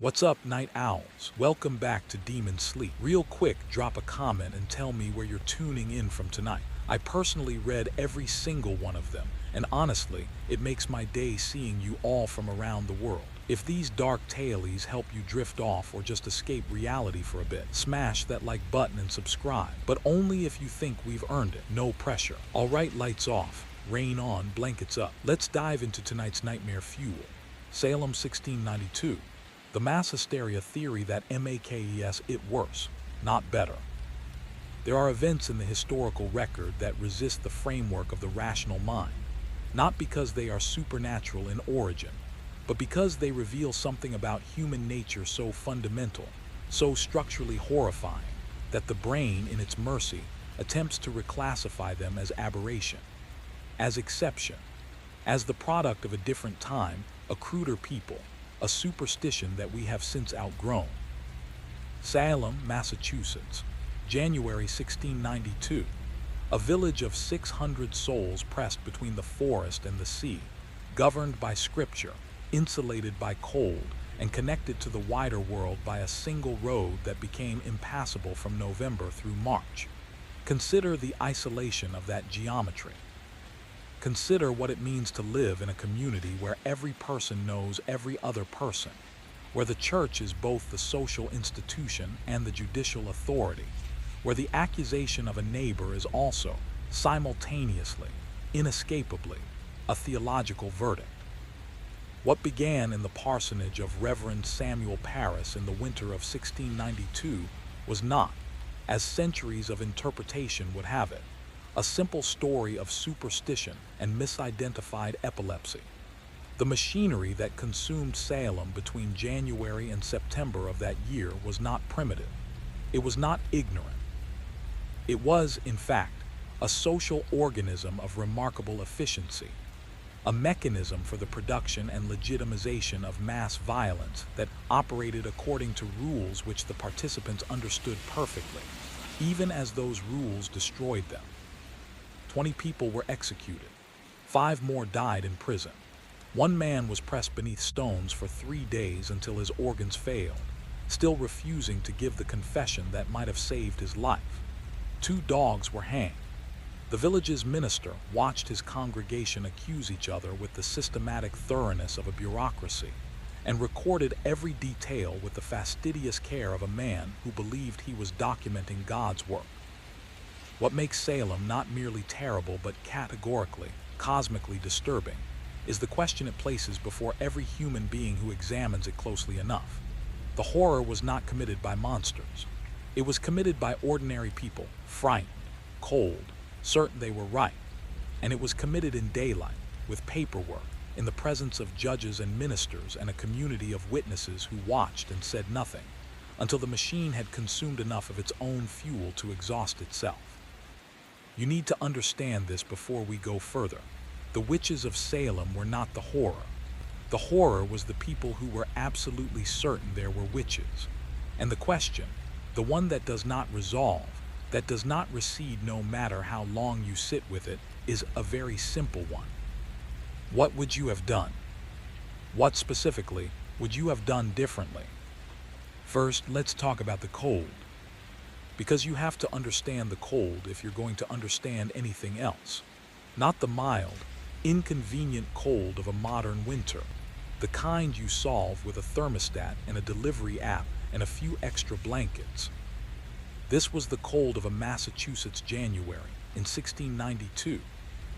What's up, night owls? Welcome back to Demon Sleep. Real quick, drop a comment and tell me where you're tuning in from tonight. I personally read every single one of them, and honestly, it makes my day seeing you all from around the world. If these dark tailies help you drift off or just escape reality for a bit, smash that like button and subscribe. But only if you think we've earned it. No pressure. Alright, lights off, rain on, blankets up. Let's dive into tonight's nightmare fuel. Salem 1692. The mass hysteria theory that makes it worse, not better. There are events in the historical record that resist the framework of the rational mind, not because they are supernatural in origin, but because they reveal something about human nature so fundamental, so structurally horrifying, that the brain, in its mercy, attempts to reclassify them as aberration, as exception, as the product of a different time, a cruder people, a superstition that we have since outgrown. Salem, Massachusetts, January 1692. A village of 600 souls pressed between the forest and the sea, governed by scripture, insulated by cold, and connected to the wider world by a single road that became impassable from November through March. Consider the isolation of that geometry. Consider what it means to live in a community where every person knows every other person, where the church is both the social institution and the judicial authority, where the accusation of a neighbor is also, simultaneously, inescapably, a theological verdict. What began in the parsonage of Reverend Samuel Parris in the winter of 1692 was not, as centuries of interpretation would have it, a simple story of superstition and misidentified epilepsy. The machinery that consumed Salem between January and September of that year was not primitive. It was not ignorant. It was, in fact, a social organism of remarkable efficiency, a mechanism for the production and legitimization of mass violence that operated according to rules which the participants understood perfectly, even as those rules destroyed them. 20 people were executed. 5 more died in prison. 1 man was pressed beneath stones for 3 days until his organs failed, still refusing to give the confession that might have saved his life. 2 dogs were hanged. The village's minister watched his congregation accuse each other with the systematic thoroughness of a bureaucracy, and recorded every detail with the fastidious care of a man who believed he was documenting God's work. What makes Salem not merely terrible but categorically, cosmically disturbing is the question it places before every human being who examines it closely enough. The horror was not committed by monsters. It was committed by ordinary people, frightened, cold, certain they were right. And it was committed in daylight, with paperwork, in the presence of judges and ministers and a community of witnesses who watched and said nothing, until the machine had consumed enough of its own fuel to exhaust itself. You need to understand this before we go further. The witches of Salem were not the horror. The horror was the people who were absolutely certain there were witches. And the question, the one that does not resolve, that does not recede no matter how long you sit with it, is a very simple one. What would you have done? What specifically would you have done differently? First, let's talk about the cold. Because you have to understand the cold if you're going to understand anything else. Not the mild, inconvenient cold of a modern winter, the kind you solve with a thermostat and a delivery app and a few extra blankets. This was the cold of a Massachusetts January in 1692,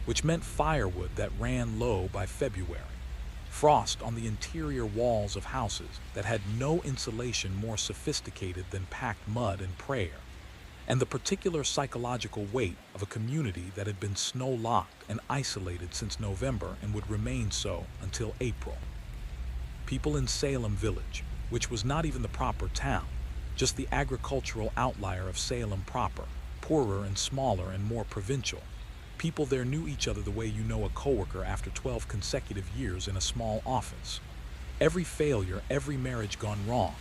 which meant firewood that ran low by February, frost on the interior walls of houses that had no insulation more sophisticated than packed mud and prayer, and the particular psychological weight of a community that had been snow-locked and isolated since November and would remain so until April. People in Salem Village, which was not even the proper town, just the agricultural outlier of Salem proper, poorer and smaller and more provincial. People there knew each other the way you know a coworker after 12 consecutive years in a small office. Every failure, every marriage gone wrong,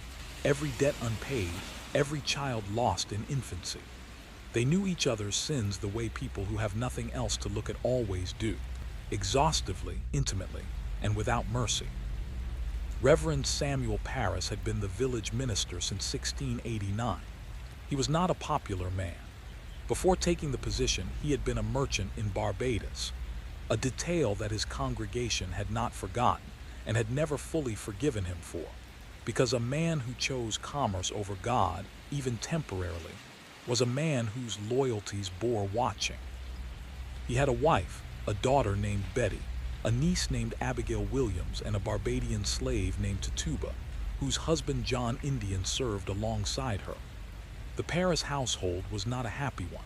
every debt unpaid, every child lost in infancy. They knew each other's sins the way people who have nothing else to look at always do, exhaustively, intimately, and without mercy. Reverend Samuel Parris had been the village minister since 1689. He was not a popular man. Before taking the position, he had been a merchant in Barbados, a detail that his congregation had not forgotten and had never fully forgiven him for, because a man who chose commerce over God, even temporarily, was a man whose loyalties bore watching. He had a wife, a daughter named Betty, a niece named Abigail Williams, and a Barbadian slave named Tituba, whose husband John Indian served alongside her. The Parris household was not a happy one.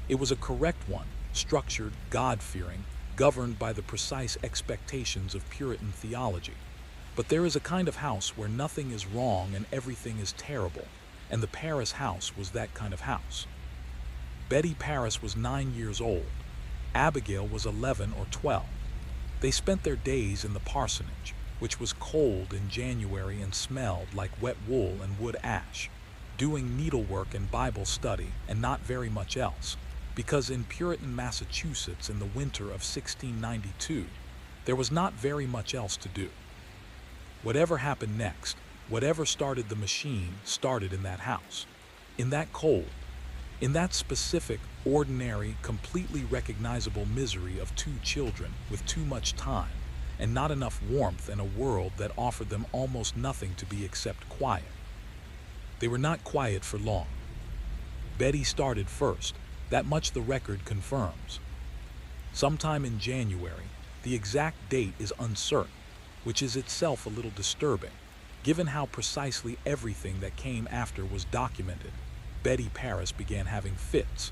It was a correct one, structured, God-fearing, governed by the precise expectations of Puritan theology. But there is a kind of house where nothing is wrong and everything is terrible, and the Parris house was that kind of house. Betty Parris was 9 years old. Abigail was 11 or 12. They spent their days in the parsonage, which was cold in January and smelled like wet wool and wood ash, doing needlework and Bible study and not very much else, because in Puritan Massachusetts in the winter of 1692, there was not very much else to do. Whatever happened next, whatever started the machine, started in that house, in that cold, in that specific, ordinary, completely recognizable misery of two children with too much time and not enough warmth in a world that offered them almost nothing to be except quiet. They were not quiet for long. Betty started first, that much the record confirms. Sometime in January, the exact date is uncertain, which is itself a little disturbing, given how precisely everything that came after was documented. Betty Parris began having fits.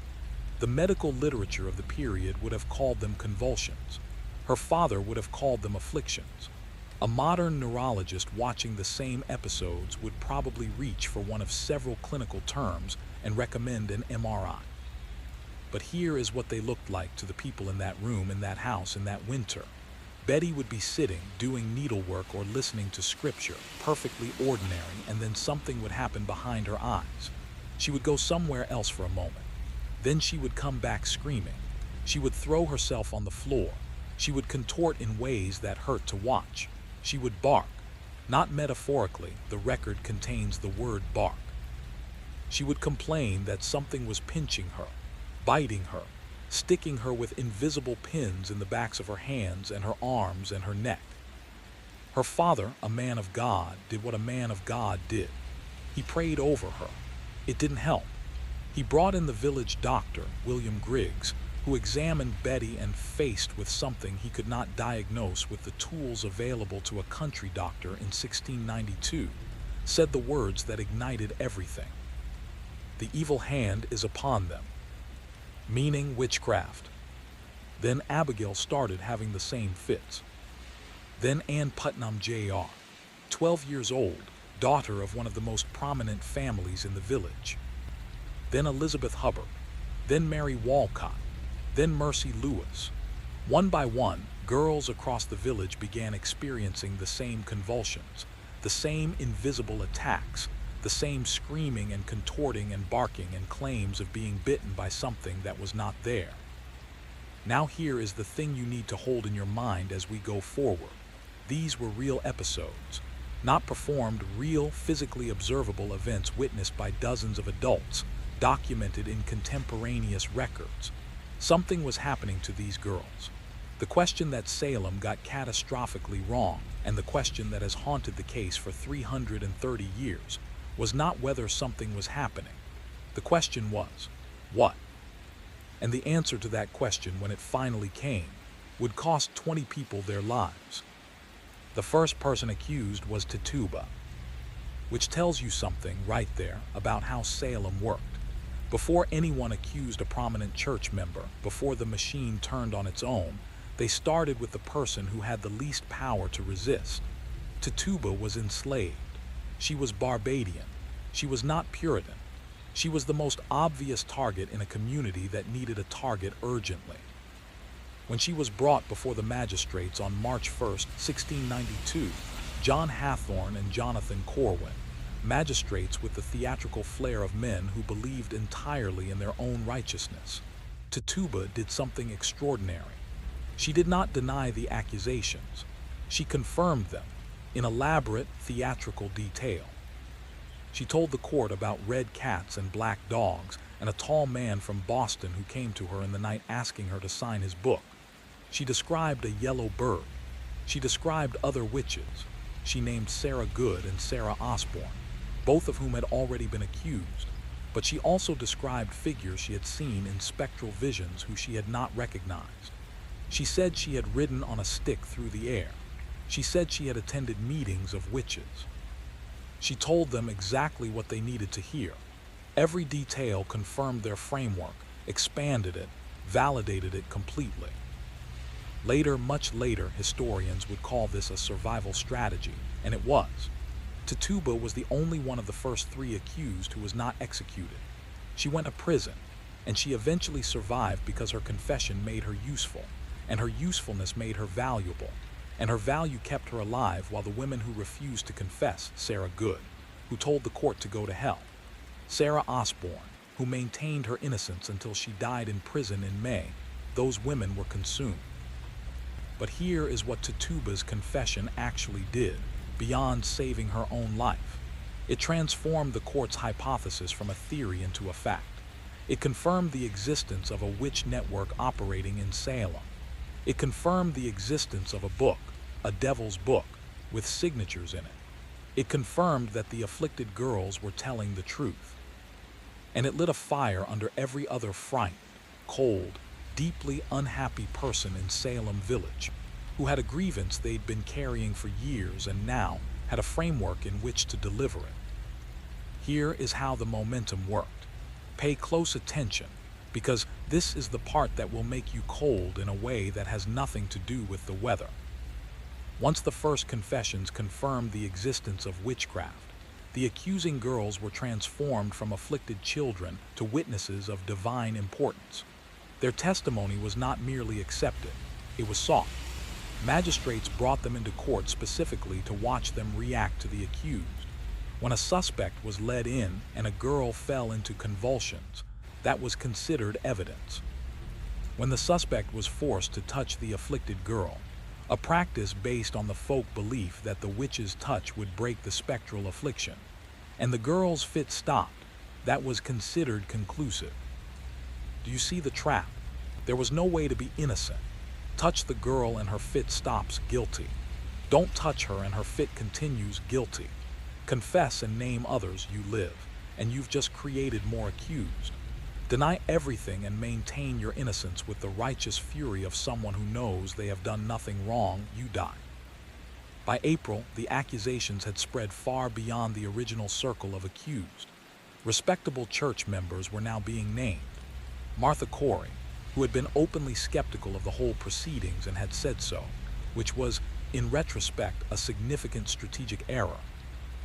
The medical literature of the period would have called them convulsions. Her father would have called them afflictions. A modern neurologist watching the same episodes would probably reach for one of several clinical terms and recommend an MRI. But here is what they looked like to the people in that room, in that house, in that winter. Betty would be sitting, doing needlework or listening to scripture, perfectly ordinary, and then something would happen behind her eyes. She would go somewhere else for a moment. Then she would come back screaming. She would throw herself on the floor. She would contort in ways that hurt to watch. She would bark. Not metaphorically, the record contains the word bark. She would complain that something was pinching her, biting her, sticking her with invisible pins in the backs of her hands and her arms and her neck. Her father, a man of God, did what a man of God did. He prayed over her. It didn't help. He brought in the village doctor, William Griggs, who examined Betty and, faced with something he could not diagnose with the tools available to a country doctor in 1692, said the words that ignited everything. The evil hand is upon them, meaning witchcraft. Then Abigail started having the same fits. Then Ann Putnam Jr., 12 years old, daughter of one of the most prominent families in the village. Then Elizabeth Hubbard. Then Mary Walcott. Then Mercy Lewis. One by one, girls across the village began experiencing the same convulsions, the same invisible attacks, the same screaming and contorting and barking and claims of being bitten by something that was not there. Now here is the thing you need to hold in your mind as we go forward. These were real episodes, not performed, real, physically observable events witnessed by dozens of adults, documented in contemporaneous records. Something was happening to these girls. The question that Salem got catastrophically wrong, and the question that has haunted the case for 330 years, was not whether something was happening. The question was, what? And the answer to that question, when it finally came, would cost 20 people their lives. The first person accused was Tituba, which tells you something right there about how Salem worked. Before anyone accused a prominent church member, before the machine turned on its own, they started with the person who had the least power to resist. Tituba was enslaved. She was Barbadian. She was not Puritan. She was the most obvious target in a community that needed a target urgently. When she was brought before the magistrates on March 1st, 1692, John Hathorne and Jonathan Corwin, magistrates with the theatrical flair of men who believed entirely in their own righteousness, Tituba did something extraordinary. She did not deny the accusations. She confirmed them. in elaborate theatrical detail. She told the court about red cats and black dogs and a tall man from Boston who came to her in the night asking her to sign his book. She described a yellow bird. She described other witches. She named Sarah Good and Sarah Osborne, both of whom had already been accused, but she also described figures she had seen in spectral visions who she had not recognized. She said she had ridden on a stick through the air. She said she had attended meetings of witches. She told them exactly what they needed to hear. Every detail confirmed their framework, expanded it, validated it completely. Later, much later, historians would call this a survival strategy, and it was. Tituba was the only one of the first three accused who was not executed. She went to prison, and she eventually survived because her confession made her useful, and her usefulness made her valuable, and her value kept her alive while the women who refused to confess, Sarah Good, who told the court to go to hell, Sarah Osborne, who maintained her innocence until she died in prison in May, those women were consumed. But here is what Tituba's confession actually did, beyond saving her own life. It transformed the court's hypothesis from a theory into a fact. It confirmed the existence of a witch network operating in Salem. It confirmed the existence of a book, a devil's book, with signatures in it. It confirmed that the afflicted girls were telling the truth. And it lit a fire under every other frightened, cold, deeply unhappy person in Salem Village, who had a grievance they'd been carrying for years and now had a framework in which to deliver it. Here is how the momentum worked. Pay close attention, because this is the part that will make you cold in a way that has nothing to do with the weather. Once the first confessions confirmed the existence of witchcraft, the accusing girls were transformed from afflicted children to witnesses of divine importance. Their testimony was not merely accepted, it was sought. Magistrates brought them into court specifically to watch them react to the accused. When a suspect was led in and a girl fell into convulsions, that was considered evidence. When the suspect was forced to touch the afflicted girl, a practice based on the folk belief that the witch's touch would break the spectral affliction, and the girl's fit stopped, that was considered conclusive. Do you see the trap? There was no way to be innocent. Touch the girl and her fit stops, guilty. Don't touch her and her fit continues, guilty. Confess and name others, you live, and you've just created more accused. Deny everything and maintain your innocence with the righteous fury of someone who knows they have done nothing wrong, you die. By April, the accusations had spread far beyond the original circle of accused. Respectable church members were now being named. Martha Corey, who had been openly skeptical of the whole proceedings and had said so, which was, in retrospect, a significant strategic error.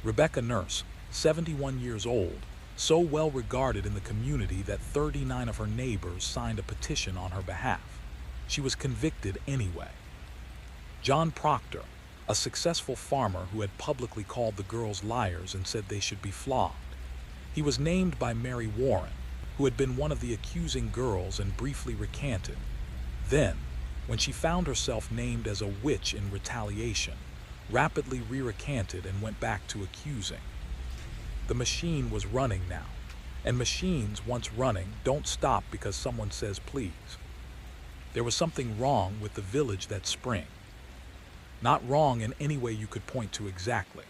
Rebecca Nurse, 71 years old, so well regarded in the community that 39 of her neighbors signed a petition on her behalf. She was convicted anyway. John Proctor, a successful farmer who had publicly called the girls liars and said they should be flogged. He was named by Mary Warren, who had been one of the accusing girls and briefly recanted. Then, when she found herself named as a witch in retaliation, rapidly re-recanted and went back to accusing. The machine was running now, and machines, once running, don't stop because someone says please. There was something wrong with the village that spring. Not wrong in any way you could point to exactly.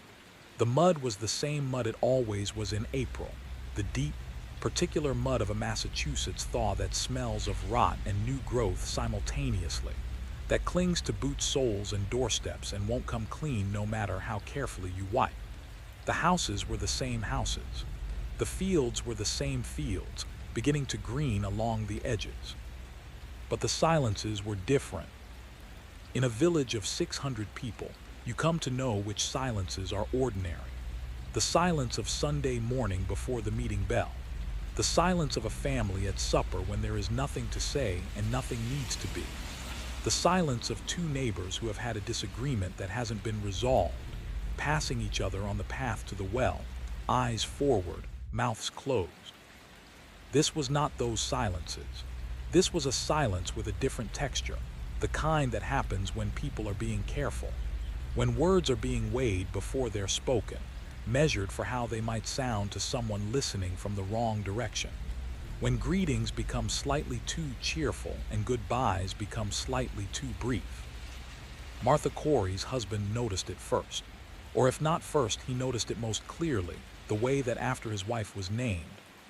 The mud was the same mud it always was in April, the deep, particular mud of a Massachusetts thaw that smells of rot and new growth simultaneously, that clings to boot soles and doorsteps and won't come clean no matter how carefully you wipe. The houses were the same houses. The fields were the same fields, beginning to green along the edges. But the silences were different. In a village of 600 people, you come to know which silences are ordinary. The silence of Sunday morning before the meeting bell. The silence of a family at supper when there is nothing to say and nothing needs to be. The silence of two neighbors who have had a disagreement that hasn't been resolved, passing each other on the path to the well, eyes forward, mouths closed. This was not those silences. This was a silence with a different texture, the kind that happens when people are being careful. When words are being weighed before they're spoken, measured for how they might sound to someone listening from the wrong direction. When greetings become slightly too cheerful and goodbyes become slightly too brief. Martha Corey's husband noticed it first. Or if not first, he noticed it most clearly, the way that after his wife was named,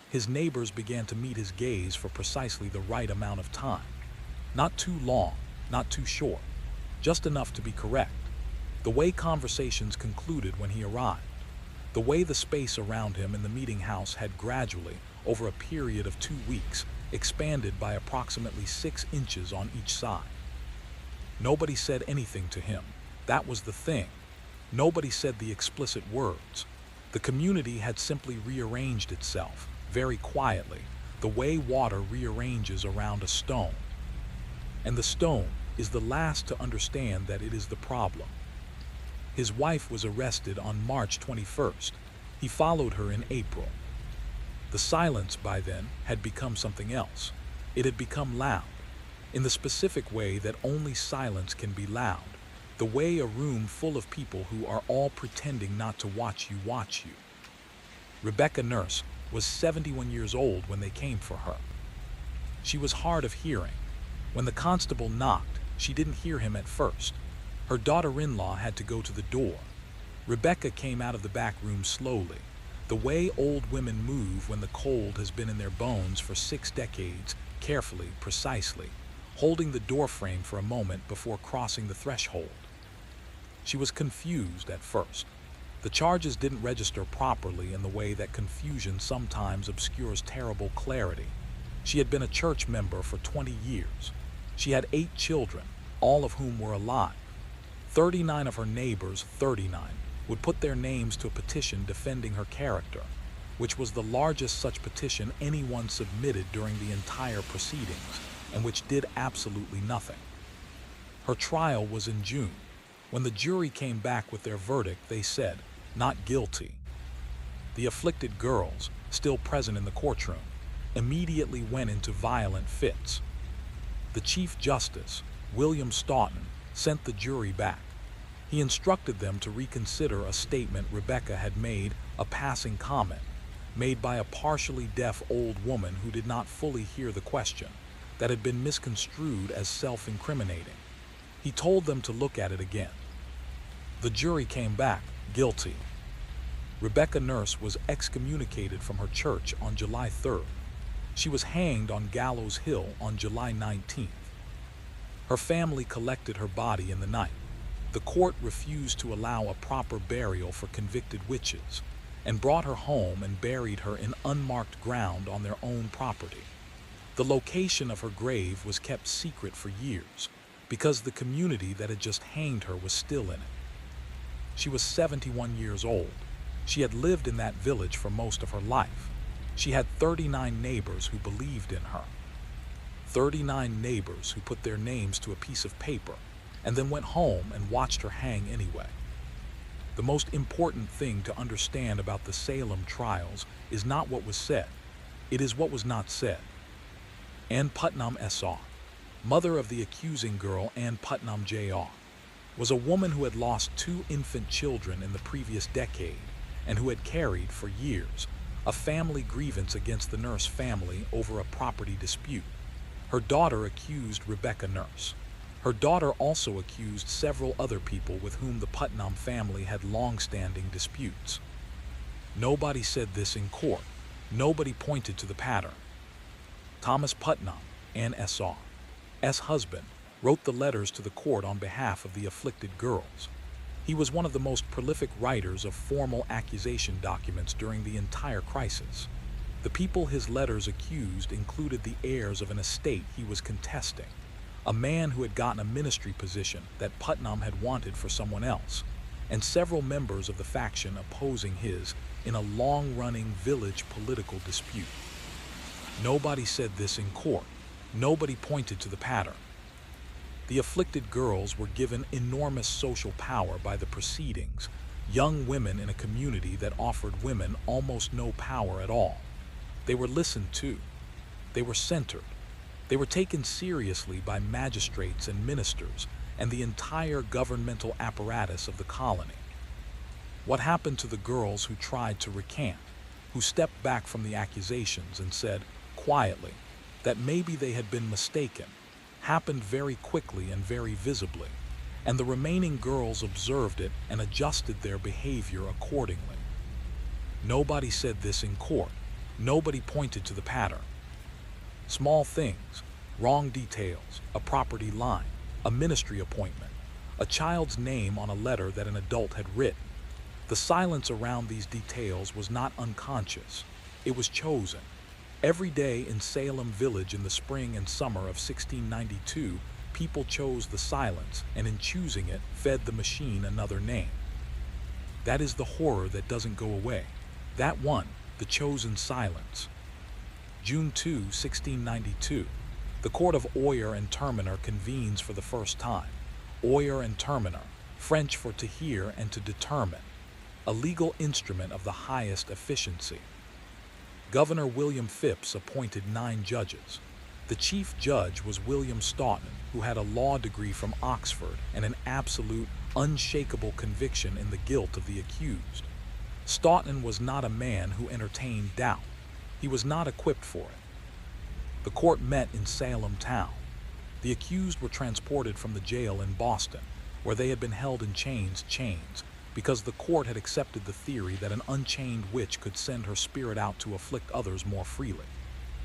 his neighbors began to meet his gaze for precisely the right amount of time. Not too long, not too short, just enough to be correct. The way conversations concluded when he arrived. The way the space around him in the meeting house had gradually, over a period of 2 weeks, expanded by approximately 6 inches on each side. Nobody said anything to him. That was the thing. Nobody said the explicit words. The community had simply rearranged itself, very quietly, the way water rearranges around a stone. And the stone is the last to understand that it is the problem. His wife was arrested on March 21st. He followed her in April. The silence by then had become something else. It had become loud, in the specific way that only silence can be loud, the way a room full of people who are all pretending not to watch you. Rebecca Nurse was 71 years old when they came for her. She was hard of hearing. When the constable knocked, she didn't hear him at first. Her daughter-in-law had to go to the door. Rebecca came out of the back room slowly, the way old women move when the cold has been in their bones for 6 decades, carefully, precisely, holding the doorframe for a moment before crossing the threshold. She was confused at first. The charges didn't register properly in the way that confusion sometimes obscures terrible clarity. She had been a church member for 20 years. She had 8 children, all of whom were alive. 39 of her neighbors, 39, would put their names to a petition defending her character, which was the largest such petition anyone submitted during the entire proceedings, and which did absolutely nothing. Her trial was in June. When the jury came back with their verdict, they said, "Not guilty." The afflicted girls, still present in the courtroom, immediately went into violent fits. The Chief Justice, William Stoughton, sent the jury back. He instructed them to reconsider a statement Rebecca had made, a passing comment, made by a partially deaf old woman who did not fully hear the question, that had been misconstrued as self-incriminating. He told them to look at it again. The jury came back, guilty. Rebecca Nurse was excommunicated from her church on July 3rd. She was hanged on Gallows Hill on July 19th. Her family collected her body in the night. The court refused to allow a proper burial for convicted witches, and brought her home and buried her in unmarked ground on their own property. The location of her grave was kept secret for years, because the community that had just hanged her was still in it. She was 71 years old. She had lived in that village for most of her life. She had 39 neighbors who believed in her. 39 neighbors who put their names to a piece of paper and then went home and watched her hang anyway. The most important thing to understand about the Salem trials is not what was said, it is what was not said. Ann Putnam S.R., mother of the accusing girl Ann Putnam Jr., was a woman who had lost 2 infant children in the previous decade and who had carried for years a family grievance against the Nurse family over a property dispute. Her daughter accused Rebecca Nurse. Her daughter also accused several other people with whom the Putnam family had long-standing disputes. Nobody said this in court. Nobody pointed to the pattern. Thomas Putnam, Ann S.R.'s husband, wrote the letters to the court on behalf of the afflicted girls. He was one of the most prolific writers of formal accusation documents during the entire crisis. The people his letters accused included the heirs of an estate he was contesting, a man who had gotten a ministry position that Putnam had wanted for someone else, and several members of the faction opposing his in a long-running village political dispute. Nobody said this in court. Nobody pointed to the pattern. The afflicted girls were given enormous social power by the proceedings, young women in a community that offered women almost no power at all. They were listened to. They were centered. They were taken seriously by magistrates and ministers, and the entire governmental apparatus of the colony. What happened to the girls who tried to recant, who stepped back from the accusations and said, quietly, that maybe they had been mistaken, happened very quickly and very visibly, and the remaining girls observed it and adjusted their behavior accordingly. Nobody said this in court. Nobody pointed to the pattern. Small things, wrong details, a property line, a ministry appointment, a child's name on a letter that an adult had written. The silence around these details was not unconscious. It was chosen. Every day in Salem Village in the spring and summer of 1692, people chose the silence, and in choosing it, fed the machine another name. That is the horror that doesn't go away. That one, the chosen silence. June 2, 1692. The Court of Oyer and Terminer convenes for the first time. Oyer and Terminer, French for to hear and to determine. A legal instrument of the highest efficiency. Governor William Phipps appointed 9 judges. The chief judge was William Stoughton, who had a law degree from Oxford and an absolute, unshakable conviction in the guilt of the accused. Stoughton was not a man who entertained doubt. He was not equipped for it. The court met in Salem town. The accused were transported from the jail in Boston, where they had been held in chains, because the court had accepted the theory that an unchained witch could send her spirit out to afflict others more freely.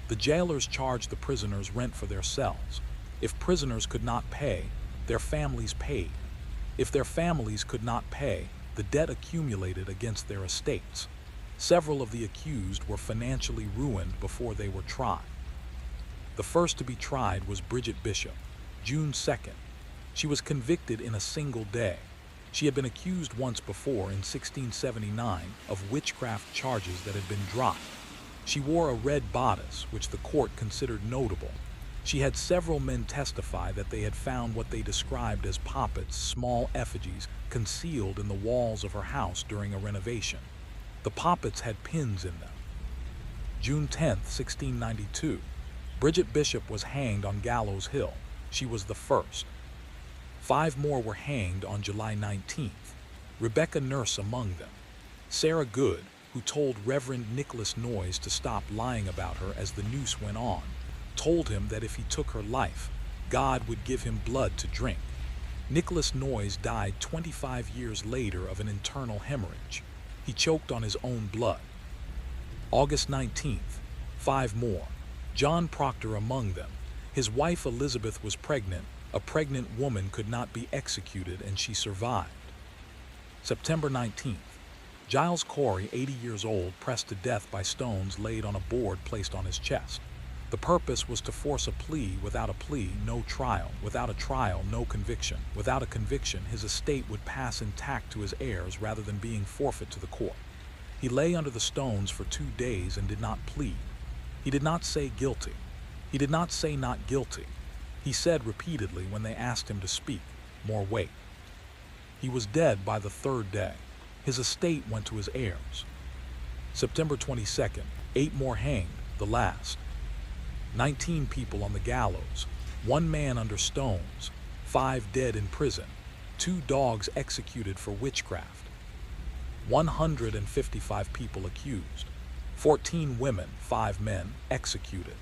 The jailers charged the prisoners rent for their cells. If prisoners could not pay, their families paid. If their families could not pay, the debt accumulated against their estates. Several of the accused were financially ruined before they were tried. The first to be tried was Bridget Bishop, June 2nd. She was convicted in a single day. She had been accused once before in 1679 of witchcraft charges that had been dropped. She wore a red bodice, which the court considered notable. She had several men testify that they had found what they described as poppets, small effigies, concealed in the walls of her house during a renovation. The poppets had pins in them. June 10th, 1692. Bridget Bishop was hanged on Gallows Hill. She was the first. 5 more were hanged on July 19th, Rebecca Nurse among them. Sarah Good, who told Reverend Nicholas Noyes to stop lying about her as the noose went on, told him that if he took her life, God would give him blood to drink. Nicholas Noyes died 25 years later of an internal hemorrhage. He choked on his own blood. August 19th, 5 more. John Proctor among them. His wife Elizabeth was pregnant. A pregnant woman could not be executed, and she survived. September 19th. Giles Corey, 80 years old, pressed to death by stones laid on a board placed on his chest. The purpose was to force a plea. Without a plea, no trial. Without a trial, no conviction. Without a conviction, his estate would pass intact to his heirs rather than being forfeit to the court. He lay under the stones for 2 days and did not plead. He did not say guilty. He did not say not guilty. He said repeatedly when they asked him to speak, more weight. He was dead by the 3rd day. His estate went to his heirs. September 22nd, 8 more hanged, the last. 19 people on the gallows, 1 man under stones, 5 dead in prison, 2 dogs executed for witchcraft. 155 people accused, 14 women, 5 men executed,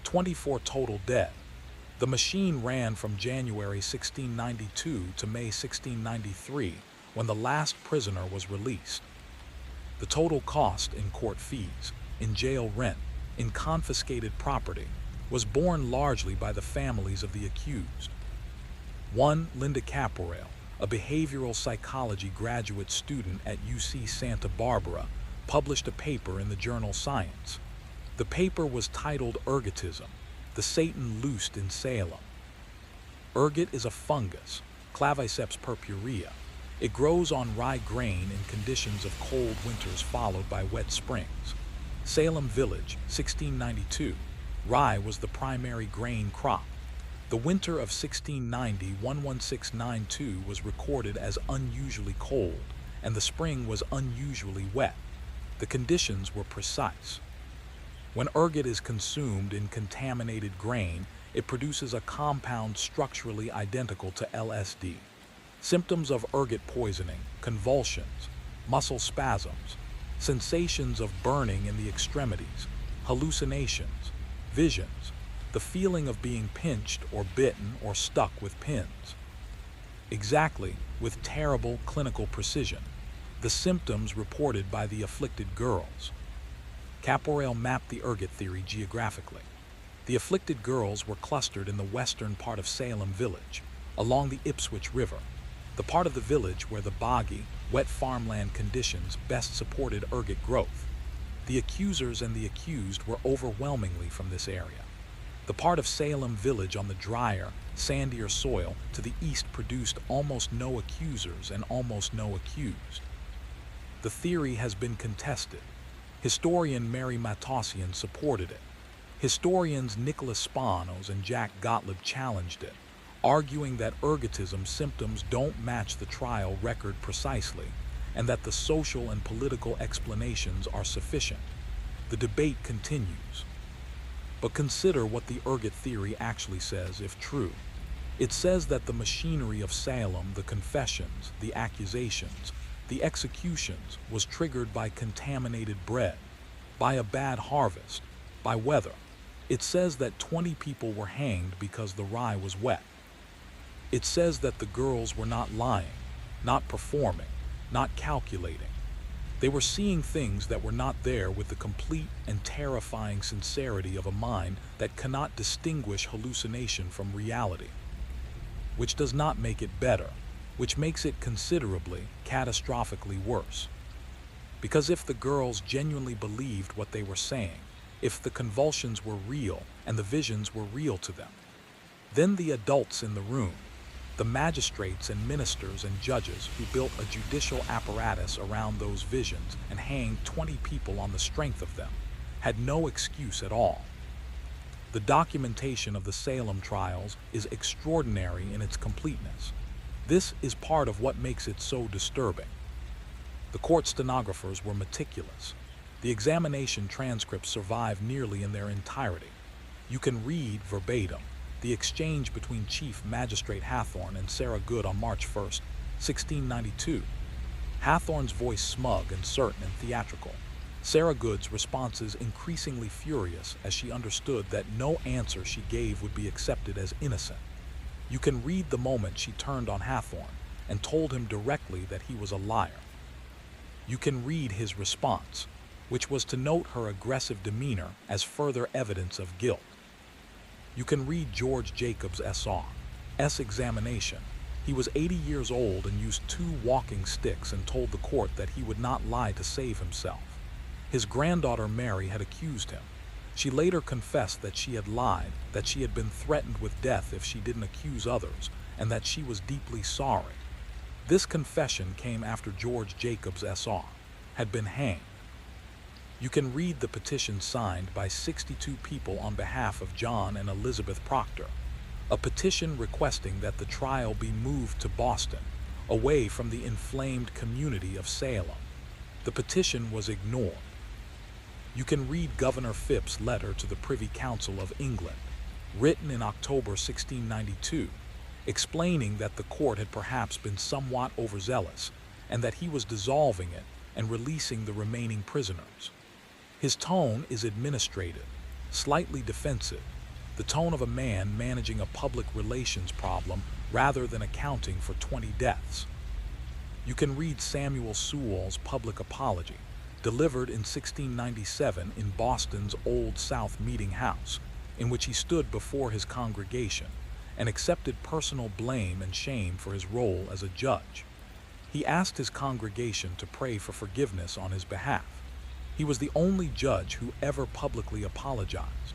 24 total dead. The machine ran from January 1692 to May 1693, when the last prisoner was released. The total cost in court fees, in jail rent, in confiscated property, was borne largely by the families of the accused. 1. Linda Caporail, a behavioral psychology graduate student at UC Santa Barbara, published a paper in the journal Science. The paper was titled Ergotism, the Satan Loosed in Salem. Ergot is a fungus, Claviceps purpurea. It grows on rye grain in conditions of cold winters followed by wet springs. Salem Village, 1692. Rye was the primary grain crop. The winter of 1690-11692 was recorded as unusually cold, and the spring was unusually wet. The conditions were precise. When ergot is consumed in contaminated grain, It produces a compound structurally identical to LSD. Symptoms of ergot poisoning: convulsions, muscle spasms, sensations of burning in the extremities, hallucinations, visions, the feeling of being pinched or bitten or stuck with pins. Exactly, with terrible clinical precision, the symptoms reported by the afflicted girls. Caporal mapped the ergot theory geographically. The afflicted girls were clustered in the western part of Salem Village, along the Ipswich River, the part of the village where the boggy, wet farmland conditions best supported ergot growth. The accusers and the accused were overwhelmingly from this area. The part of Salem Village on the drier, sandier soil to the east produced almost no accusers and almost no accused. The theory has been contested. Historian Mary Matossian supported it. Historians Nicholas Spanos and Jack Gottlieb challenged it, arguing that ergotism symptoms don't match the trial record precisely, and that the social and political explanations are sufficient. The debate continues. But consider what the ergot theory actually says, if true. It says that the machinery of Salem, the confessions, the accusations, the executions, was triggered by contaminated bread, by a bad harvest, by weather. It says that 20 people were hanged because the rye was wet. It says that the girls were not lying, not performing, not calculating. They were seeing things that were not there with the complete and terrifying sincerity of a mind that cannot distinguish hallucination from reality. Which does not make it better, which makes it considerably, catastrophically worse. Because if the girls genuinely believed what they were saying, if the convulsions were real and the visions were real to them, then the adults in the room, the magistrates and ministers and judges who built a judicial apparatus around those visions and hanged 20 people on the strength of them, had no excuse at all. The documentation of the Salem trials is extraordinary in its completeness. This is part of what makes it so disturbing. The court stenographers were meticulous. The examination transcripts survive nearly in their entirety. You can read verbatim the exchange between Chief Magistrate Hathorne and Sarah Good on March 1, 1692. Hathorne's voice smug and certain and theatrical. Sarah Good's responses increasingly furious as she understood that no answer she gave would be accepted as innocent. You can read the moment she turned on Hathorne and told him directly that he was a liar. You can read his response, which was to note her aggressive demeanor as further evidence of guilt. You can read George Jacobs' S.R.'s examination. He was 80 years old and used 2 walking sticks and told the court that he would not lie to save himself. His granddaughter Mary had accused him. She later confessed that she had lied, that she had been threatened with death if she didn't accuse others, and that she was deeply sorry. This confession came after George Jacobs' S.R. had been hanged. You can read the petition signed by 62 people on behalf of John and Elizabeth Proctor, a petition requesting that the trial be moved to Boston, away from the inflamed community of Salem. The petition was ignored. You can read Governor Phipps's letter to the Privy Council of England, written in October 1692, explaining that the court had perhaps been somewhat overzealous and that he was dissolving it and releasing the remaining prisoners. His tone is administrative, slightly defensive, the tone of a man managing a public relations problem rather than accounting for 20 deaths. You can read Samuel Sewall's public apology, delivered in 1697 in Boston's Old South Meeting House, in which he stood before his congregation and accepted personal blame and shame for his role as a judge. He asked his congregation to pray for forgiveness on his behalf. He was the only judge who ever publicly apologized.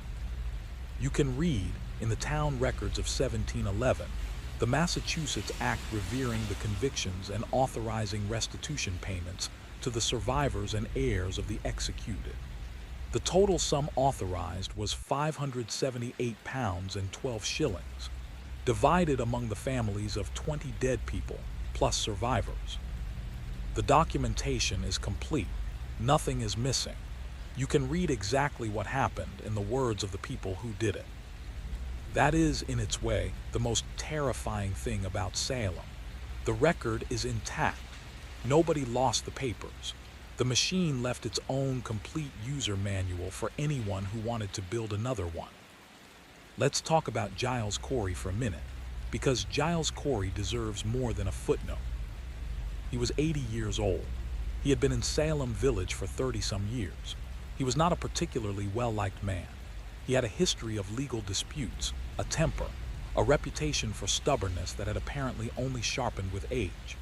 You can read, in the town records of 1711, the Massachusetts Act revering the convictions and authorizing restitution payments to the survivors and heirs of the executed. The total sum authorized was £578 and 12 shillings, divided among the families of 20 dead people, plus survivors. The documentation is complete. Nothing is missing. You can read exactly what happened in the words of the people who did it. That is, in its way, the most terrifying thing about Salem. The record is intact. Nobody lost the papers. The machine left its own complete user manual for anyone who wanted to build another one. Let's talk about Giles Corey for a minute, because Giles Corey deserves more than a footnote. He was 80 years old. He had been in Salem Village for 30-some years. He was not a particularly well-liked man. He had a history of legal disputes, a temper, a reputation for stubbornness that had apparently only sharpened with age.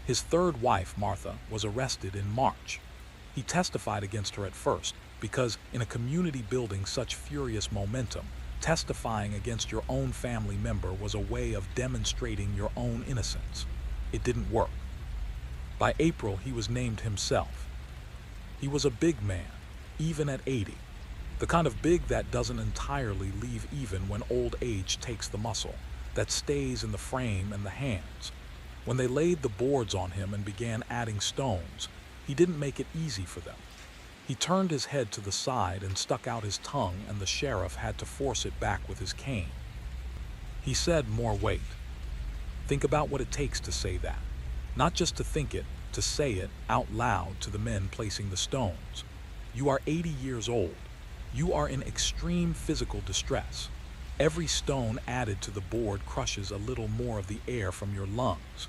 His third wife, Martha, was arrested in March. He testified against her at first because, in a community building such furious momentum, testifying against your own family member was a way of demonstrating your own innocence. It didn't work. By April, he was named himself. He was a big man, even at 80. The kind of big that doesn't entirely leave even when old age takes the muscle, that stays in the frame and the hands. When they laid the boards on him and began adding stones, he didn't make it easy for them. He turned his head to the side and stuck out his tongue, and the sheriff had to force it back with his cane. He said, "More weight." Think about what it takes to say that. Not just to think it, to say it out loud to the men placing the stones. You are 80 years old. You are in extreme physical distress. Every stone added to the board crushes a little more of the air from your lungs.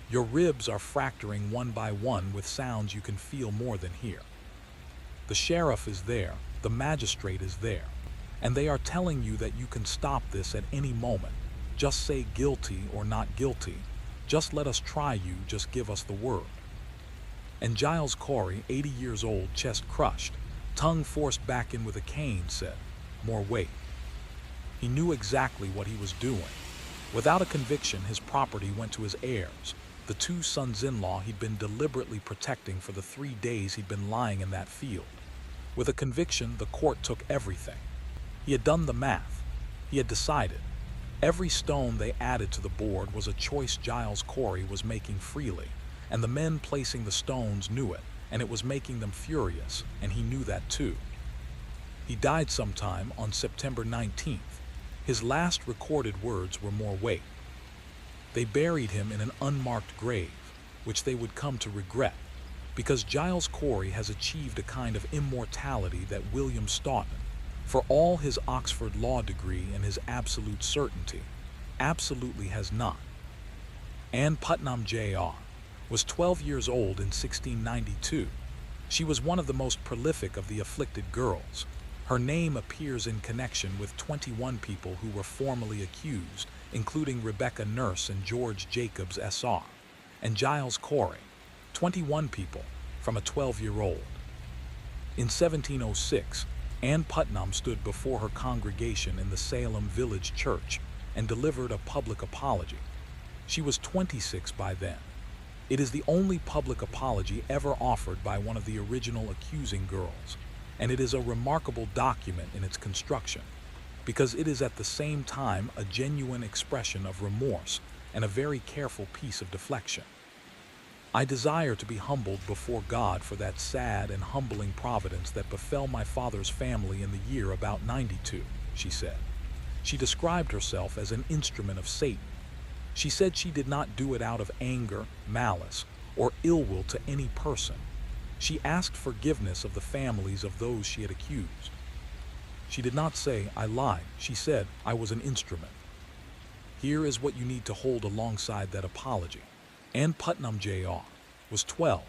Your ribs are fracturing one by one with sounds you can feel more than hear. The sheriff is there, the magistrate is there, and they are telling you that you can stop this at any moment. Just say guilty or not guilty. Just let us try you, just give us the word. And Giles Corey, 80 years old, chest crushed, tongue forced back in with a cane, said, "More weight." He knew exactly what he was doing. Without a conviction, his property went to his heirs, the two sons-in-law he'd been deliberately protecting for the 3 days he'd been lying in that field. With a conviction, the court took everything. He had done the math. He had decided. Every stone they added to the board was a choice Giles Corey was making freely, and the men placing the stones knew it, and it was making them furious, and he knew that too. He died sometime on September 19th. His last recorded words were "more weight." They buried him in an unmarked grave, which they would come to regret, because Giles Corey has achieved a kind of immortality that William Stoughton, for all his Oxford law degree and his absolute certainty, absolutely has not. Ann Putnam, Jr., was 12 years old in 1692. She was one of the most prolific of the afflicted girls. Her name appears in connection with 21 people who were formally accused, including Rebecca Nurse and George Jacobs, S.R., and Giles Corey, 21 people from a 12-year-old. In 1706, Ann Putnam stood before her congregation in the Salem Village Church and delivered a public apology. She was 26 by then. It is the only public apology ever offered by one of the original accusing girls, and it is a remarkable document in its construction, because it is at the same time a genuine expression of remorse and a very careful piece of deflection. "I desire to be humbled before God for that sad and humbling providence that befell my father's family in the year about 92, she said. She described herself as an instrument of Satan. She said she did not do it out of anger, malice, or ill will to any person. She asked forgiveness of the families of those she had accused. She did not say, "I lied." She said, "I was an instrument." Here is what you need to hold alongside that apology. Ann Putnam, Jr., was 12.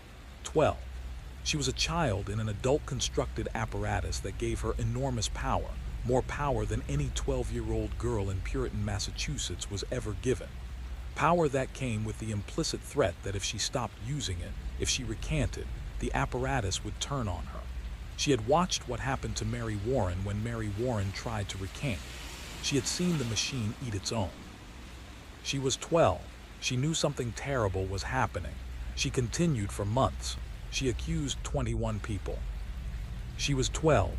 She was a child in an adult-constructed apparatus that gave her enormous power, more power than any 12-year-old girl in Puritan Massachusetts was ever given. Power that came with the implicit threat that if she stopped using it, if she recanted, the apparatus would turn on her. She had watched what happened to Mary Warren when Mary Warren tried to recant. She had seen the machine eat its own. She was 12. She knew something terrible was happening. She continued for months. She accused 21 people. She was 12.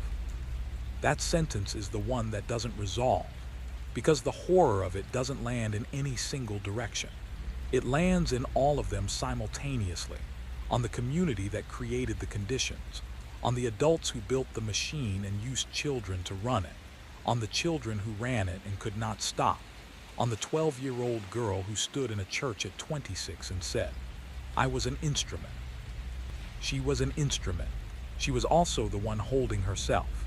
That sentence is the one that doesn't resolve, because the horror of it doesn't land in any single direction. It lands in all of them simultaneously, on the community that created the conditions, on the adults who built the machine and used children to run it, on the children who ran it and could not stop, on the 12-year-old girl who stood in a church at 26 and said, "I was an instrument." She was an instrument. She was also the one holding herself.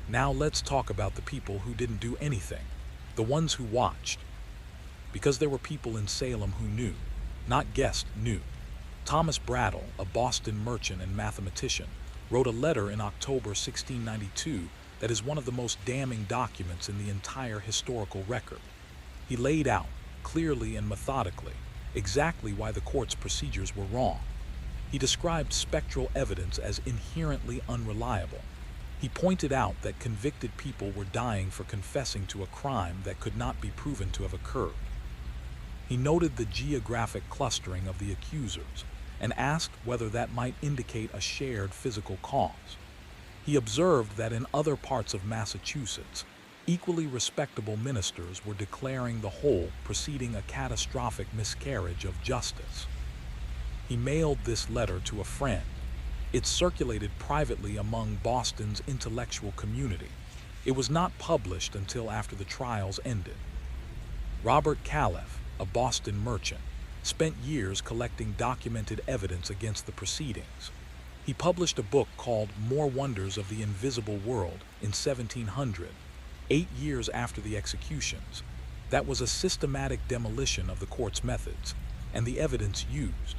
Now let's talk about the people who didn't do anything, the ones who watched. Because there were people in Salem who knew, not guessed, knew. Thomas Brattle, a Boston merchant and mathematician, wrote a letter in October 1692 that is one of the most damning documents in the entire historical record. He laid out, clearly and methodically, exactly why the court's procedures were wrong. He described spectral evidence as inherently unreliable. He pointed out that convicted people were dying for confessing to a crime that could not be proven to have occurred. He noted the geographic clustering of the accusers and asked whether that might indicate a shared physical cause. He observed that in other parts of Massachusetts, equally respectable ministers were declaring the whole preceding a catastrophic miscarriage of justice. He mailed this letter to a friend. It circulated privately among Boston's intellectual community. It was not published until after the trials ended. Robert Califf, a Boston merchant, spent years collecting documented evidence against the proceedings. He published a book called More Wonders of the Invisible World in 1700, 8 years after the executions. That was a systematic demolition of the court's methods and the evidence used.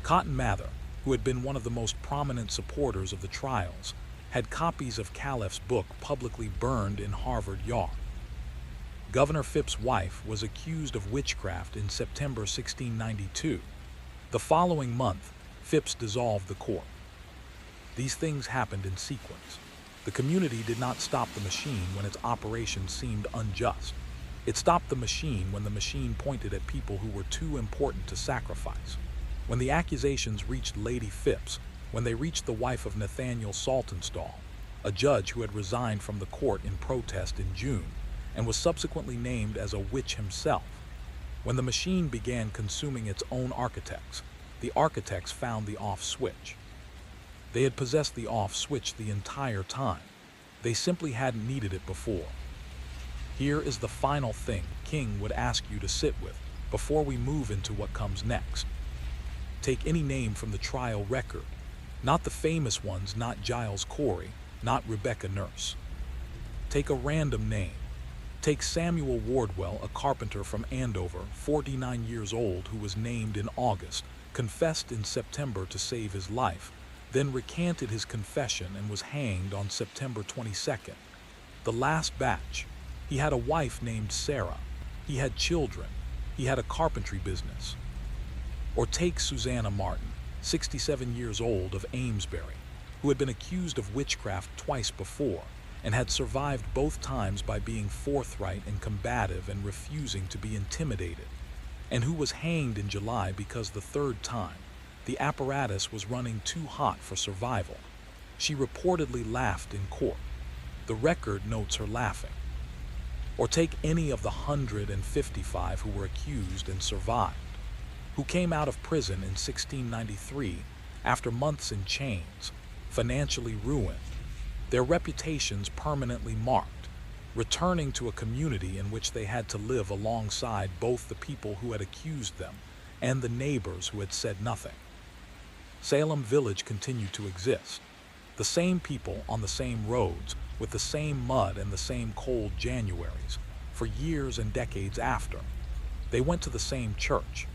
Cotton Mather, who had been one of the most prominent supporters of the trials, had copies of Califf's book publicly burned in Harvard Yard. Governor Phipps's wife was accused of witchcraft in September 1692. The following month, Phipps dissolved the court. These things happened in sequence. The community did not stop the machine when its operation seemed unjust. It stopped the machine when the machine pointed at people who were too important to sacrifice. When the accusations reached Lady Phipps, when they reached the wife of Nathaniel Saltonstall, a judge who had resigned from the court in protest in June, and was subsequently named as a witch himself. When the machine began consuming its own architects, the architects found the off switch. They had possessed the off switch the entire time. They simply hadn't needed it before. Here is the final thing King would ask you to sit with before we move into what comes next. Take any name from the trial record, not the famous ones, not Giles Corey, not Rebecca Nurse. Take a random name. Take Samuel Wardwell, a carpenter from Andover, 49 years old, who was named in August, confessed in September to save his life, then recanted his confession and was hanged on September 22nd. The last batch. He had a wife named Sarah. He had children. He had a carpentry business. Or take Susanna Martin, 67 years old, of Amesbury, who had been accused of witchcraft twice before and had survived both times by being forthright and combative and refusing to be intimidated, and who was hanged in July because the third time the apparatus was running too hot for survival. She reportedly laughed in court. The record notes her laughing. Or take any of the 155 who were accused and survived, who came out of prison in 1693 after months in chains, financially ruined, their reputations permanently marked, returning to a community in which they had to live alongside both the people who had accused them and the neighbors who had said nothing. Salem Village continued to exist. The same people on the same roads, with the same mud and the same cold Januaries, for years and decades after. They went to the same church.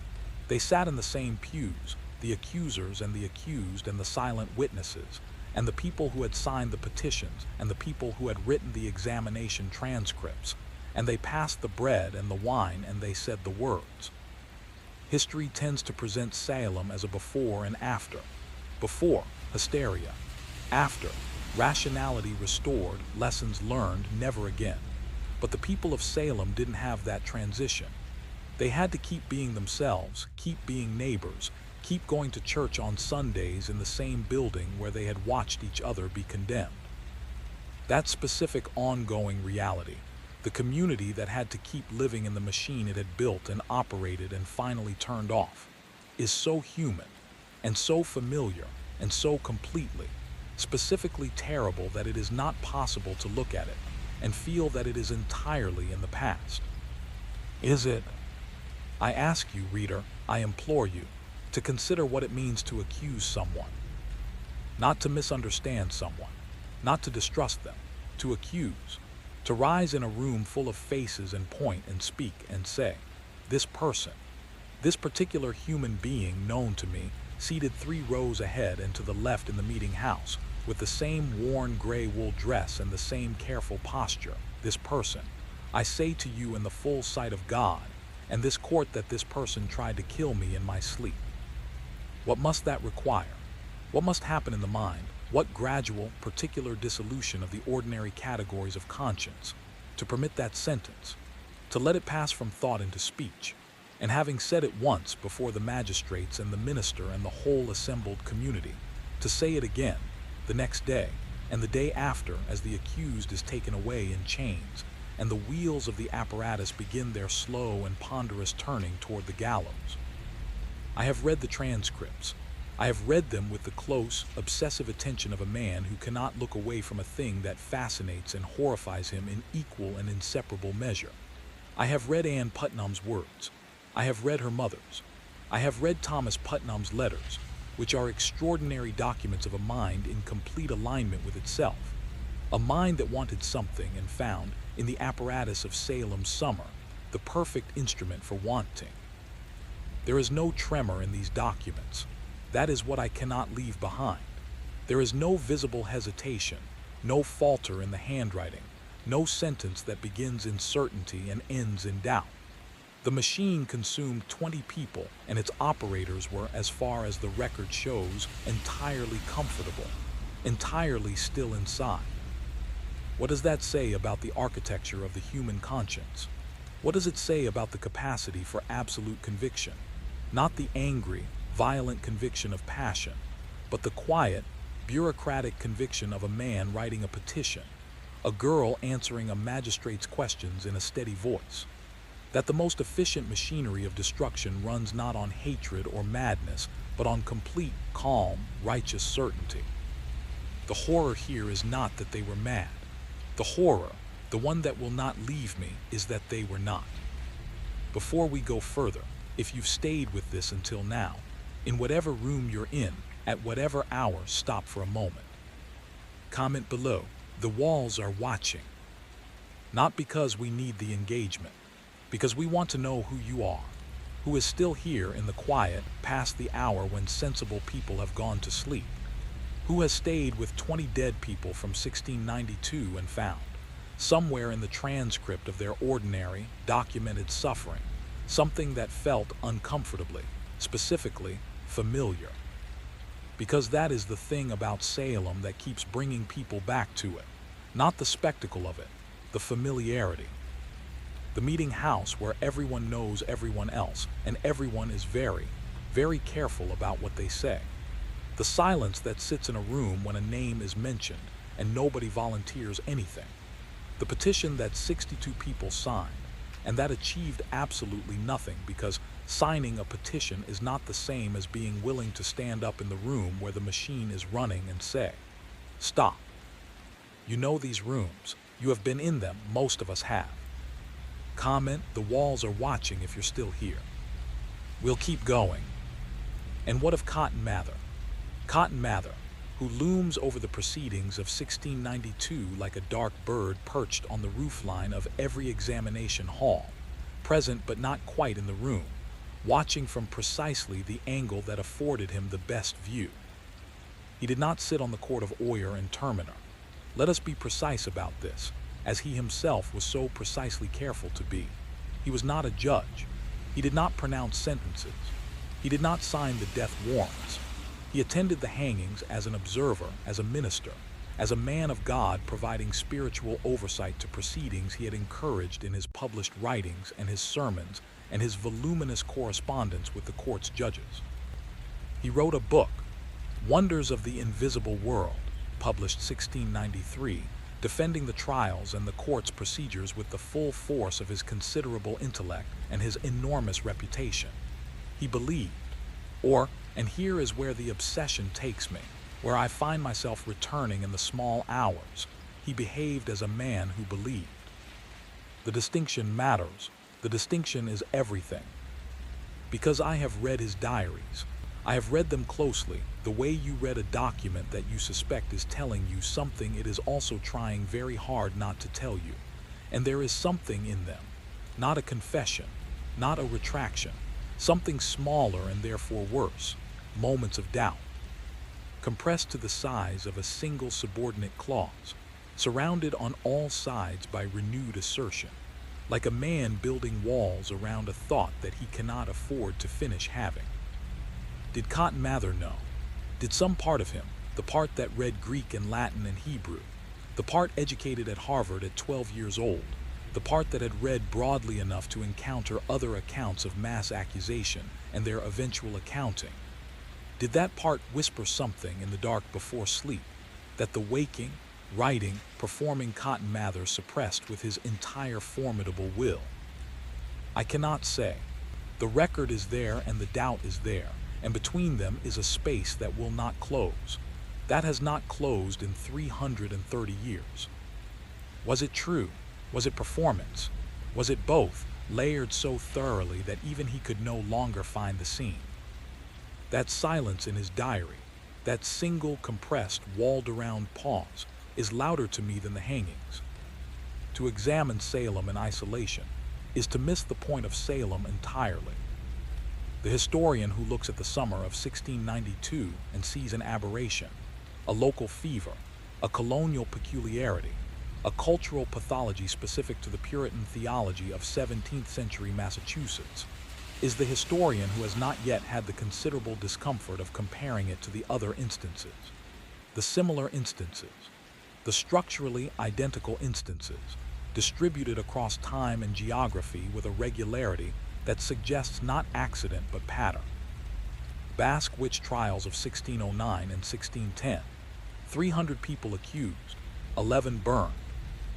They sat in the same pews, the accusers and the accused and the silent witnesses, and the people who had signed the petitions and the people who had written the examination transcripts, and they passed the bread and the wine and they said the words. History tends to present Salem as a before and after. Before, hysteria. After, rationality restored, lessons learned, never again. But the people of Salem didn't have that transition. They had to keep being themselves, keep being neighbors, keep going to church on Sundays in the same building where they had watched each other be condemned. That specific ongoing reality, the community that had to keep living in the machine it had built and operated and finally turned off, is so human and so familiar and so completely, specifically terrible that it is not possible to look at it and feel that it is entirely in the past. Is it? I ask you, reader, I implore you, to consider what it means to accuse someone. Not to misunderstand someone, not to distrust them, to accuse, to rise in a room full of faces and point and speak and say, this person, this particular human being known to me, seated 3 rows ahead and to the left in the meeting house, with the same worn gray wool dress and the same careful posture, this person, I say to you in the full sight of God, and this court, that this person tried to kill me in my sleep. What must that require? What must happen in the mind? What gradual, particular dissolution of the ordinary categories of conscience to permit that sentence, to let it pass from thought into speech, and having said it once before the magistrates and the minister and the whole assembled community, to say it again the next day and the day after as the accused is taken away in chains, and the wheels of the apparatus begin their slow and ponderous turning toward the gallows. I have read the transcripts. I have read them with the close, obsessive attention of a man who cannot look away from a thing that fascinates and horrifies him in equal and inseparable measure. I have read Ann Putnam's words. I have read her mother's. I have read Thomas Putnam's letters, which are extraordinary documents of a mind in complete alignment with itself, a mind that wanted something and found, in the apparatus of Salem's summer, the perfect instrument for wanting. There is no tremor in these documents. That is what I cannot leave behind. There is no visible hesitation, no falter in the handwriting, no sentence that begins in certainty and ends in doubt. The machine consumed 20 people, and its operators were, as far as the record shows, entirely comfortable, entirely still inside. What does that say about the architecture of the human conscience? What does it say about the capacity for absolute conviction? Not the angry, violent conviction of passion, but the quiet, bureaucratic conviction of a man writing a petition, a girl answering a magistrate's questions in a steady voice. That the most efficient machinery of destruction runs not on hatred or madness, but on complete, calm, righteous certainty. The horror here is not that they were mad. The horror, the one that will not leave me, is that they were not. Before we go further, if you've stayed with this until now, in whatever room you're in, at whatever hour, stop for a moment. Comment below, the walls are watching. Not because we need the engagement, because we want to know who you are, who is still here in the quiet past the hour when sensible people have gone to sleep, who has stayed with 20 dead people from 1692 and found, somewhere in the transcript of their ordinary, documented suffering, something that felt uncomfortably, specifically, familiar. Because that is the thing about Salem that keeps bringing people back to it, not the spectacle of it, the familiarity. The meeting house where everyone knows everyone else, and everyone is very, very careful about what they say. The silence that sits in a room when a name is mentioned and nobody volunteers anything. The petition that 62 people signed, and that achieved absolutely nothing, because signing a petition is not the same as being willing to stand up in the room where the machine is running and say, stop. You know these rooms. You have been in them. Most of us have. Comment, the walls are watching if you're still here. We'll keep going. And what of Cotton Mather? Cotton Mather, who looms over the proceedings of 1692 like a dark bird perched on the roofline of every examination hall, present but not quite in the room, watching from precisely the angle that afforded him the best view. He did not sit on the court of Oyer and Terminer. Let us be precise about this, as he himself was so precisely careful to be. He was not a judge. He did not pronounce sentences. He did not sign the death warrants. He attended the hangings as an observer, as a minister, as a man of God providing spiritual oversight to proceedings he had encouraged in his published writings and his sermons and his voluminous correspondence with the court's judges. He wrote a book, Wonders of the Invisible World, published 1693, defending the trials and the court's procedures with the full force of his considerable intellect and his enormous reputation. He believed, and here is where the obsession takes me, where I find myself returning in the small hours, He behaved as a man who believed. The distinction matters. The distinction is everything. Because I have read his diaries. I have read them closely, the way you read a document that you suspect is telling you something it is also trying very hard not to tell you. And there is something in them. Not a confession, not a retraction. Something smaller and therefore worse. Moments of doubt. Compressed to the size of a single subordinate clause. Surrounded on all sides by renewed assertion. Like a man building walls around a thought that he cannot afford to finish having. Did Cotton Mather know? Did some part of him, the part that read Greek and Latin and Hebrew, the part educated at Harvard at 12 years old, the part that had read broadly enough to encounter other accounts of mass accusation and their eventual accounting, did that part whisper something in the dark before sleep that the waking, writing, performing Cotton Mather suppressed with his entire formidable will? I cannot say. The record is there and the doubt is there, and between them is a space that will not close. That has not closed in 330 years. Was it true? Was it performance? Was it both, layered so thoroughly that even he could no longer find the seam? That silence in his diary, that single compressed, walled-around pause, is louder to me than the hangings. To examine Salem in isolation is to miss the point of Salem entirely. The historian who looks at the summer of 1692 and sees an aberration, a local fever, a colonial peculiarity, a cultural pathology specific to the Puritan theology of 17th century Massachusetts, is the historian who has not yet had the considerable discomfort of comparing it to the other instances, the similar instances, the structurally identical instances, distributed across time and geography with a regularity that suggests not accident but pattern. Basque witch trials of 1609 and 1610, 300 people accused, 11 burned,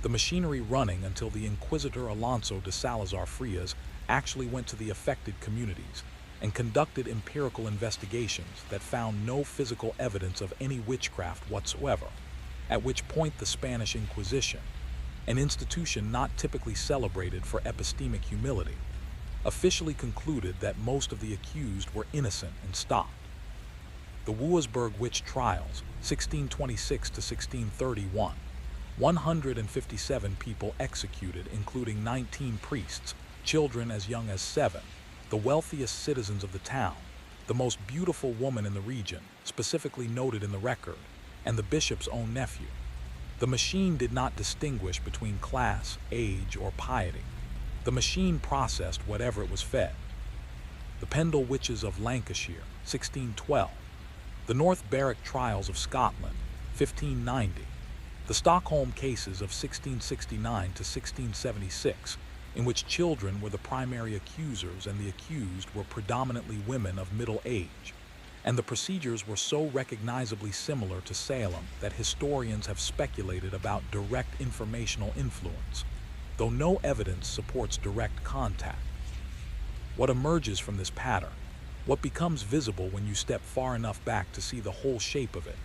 the machinery running until the Inquisitor Alonso de Salazar Frias actually went to the affected communities and conducted empirical investigations that found no physical evidence of any witchcraft whatsoever, at which point the Spanish Inquisition, an institution not typically celebrated for epistemic humility, officially concluded that most of the accused were innocent and stopped. The Wurzburg witch trials, 1626 to 1631, 157 people executed, including 19 priests, children as young as 7, the wealthiest citizens of the town, the most beautiful woman in the region, specifically noted in the record, and the bishop's own nephew. The machine did not distinguish between class, age, or piety. The machine processed whatever it was fed. The Pendle witches of Lancashire, 1612. The North Berwick trials of Scotland, 1590. The Stockholm cases of 1669 to 1676, in which children were the primary accusers and the accused were predominantly women of middle age. And the procedures were so recognizably similar to Salem that historians have speculated about direct informational influence, though no evidence supports direct contact. What emerges from this pattern, what becomes visible when you step far enough back to see the whole shape of it,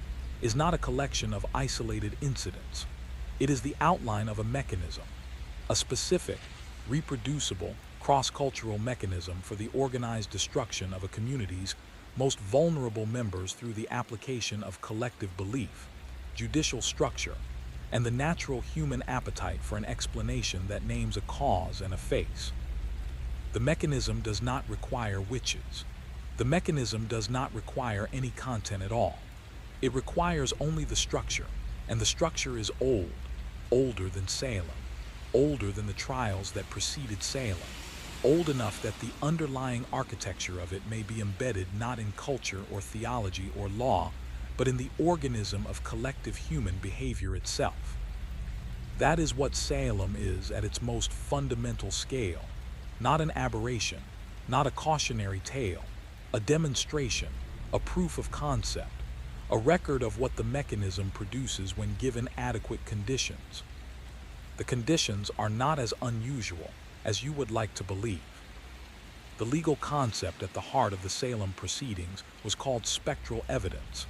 is not a collection of isolated incidents. It is the outline of a mechanism, a specific, reproducible, cross-cultural mechanism for the organized destruction of a community's most vulnerable members through the application of collective belief, judicial structure, and the natural human appetite for an explanation that names a cause and a face. The mechanism does not require witches. The mechanism does not require any content at all. It requires only the structure, and the structure is old, older than Salem, older than the trials that preceded Salem, old enough that the underlying architecture of it may be embedded not in culture or theology or law, but in the organism of collective human behavior itself. That is what Salem is at its most fundamental scale, not an aberration, not a cautionary tale, a demonstration, a proof of concept, a record of what the mechanism produces when given adequate conditions. The conditions are not as unusual as you would like to believe. The legal concept at the heart of the Salem proceedings was called spectral evidence,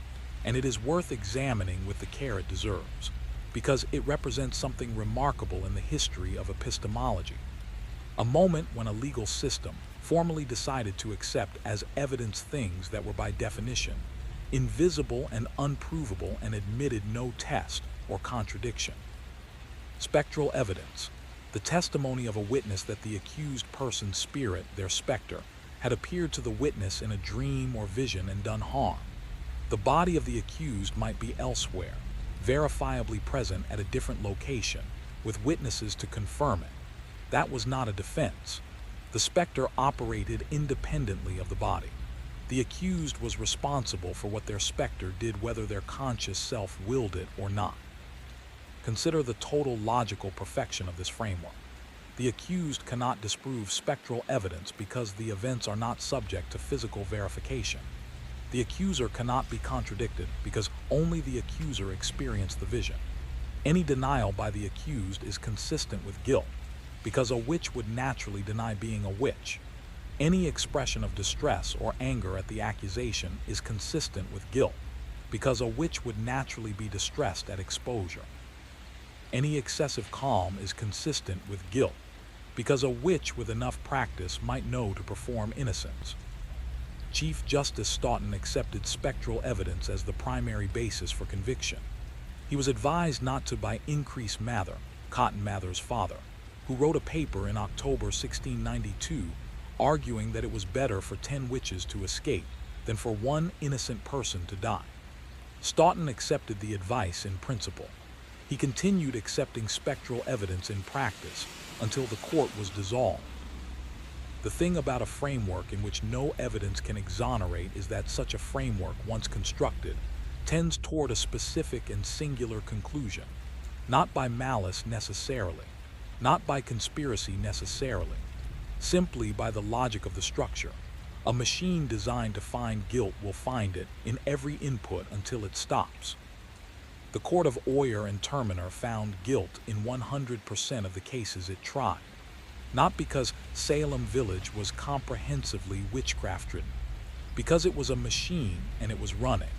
and it is worth examining with the care it deserves. because it represents something remarkable in the history of epistemology. A moment when a legal system formally decided to accept as evidence things that were by definition invisible and unprovable and admitted no test or contradiction. Spectral evidence, the testimony of a witness that the accused person's spirit, their specter, had appeared to the witness in a dream or vision and done harm. The body of the accused might be elsewhere, verifiably present at a different location, with witnesses to confirm it. That was not a defense. The specter operated independently of the body. The accused was responsible for what their specter did, whether their conscious self willed it or not. Consider the total logical perfection of this framework. The accused cannot disprove spectral evidence because the events are not subject to physical verification. The accuser cannot be contradicted because only the accuser experienced the vision. Any denial by the accused is consistent with guilt, because a witch would naturally deny being a witch. Any expression of distress or anger at the accusation is consistent with guilt, because a witch would naturally be distressed at exposure. Any excessive calm is consistent with guilt, because a witch with enough practice might know to perform innocence. Chief Justice Stoughton accepted spectral evidence as the primary basis for conviction. He was advised not to by Increase Mather, Cotton Mather's father, who wrote a paper in October 1692 arguing that it was better for 10 witches to escape than for one innocent person to die. Stoughton accepted the advice in principle. He continued accepting spectral evidence in practice until the court was dissolved. The thing about a framework in which no evidence can exonerate is that such a framework, once constructed, tends toward a specific and singular conclusion, not by malice necessarily, not by conspiracy necessarily, simply by the logic of the structure. A machine designed to find guilt will find it in every input until it stops. The Court of Oyer and Terminer found guilt in 100% of the cases it tried, not because Salem Village was comprehensively witchcraft-ridden, because it was a machine and it was running.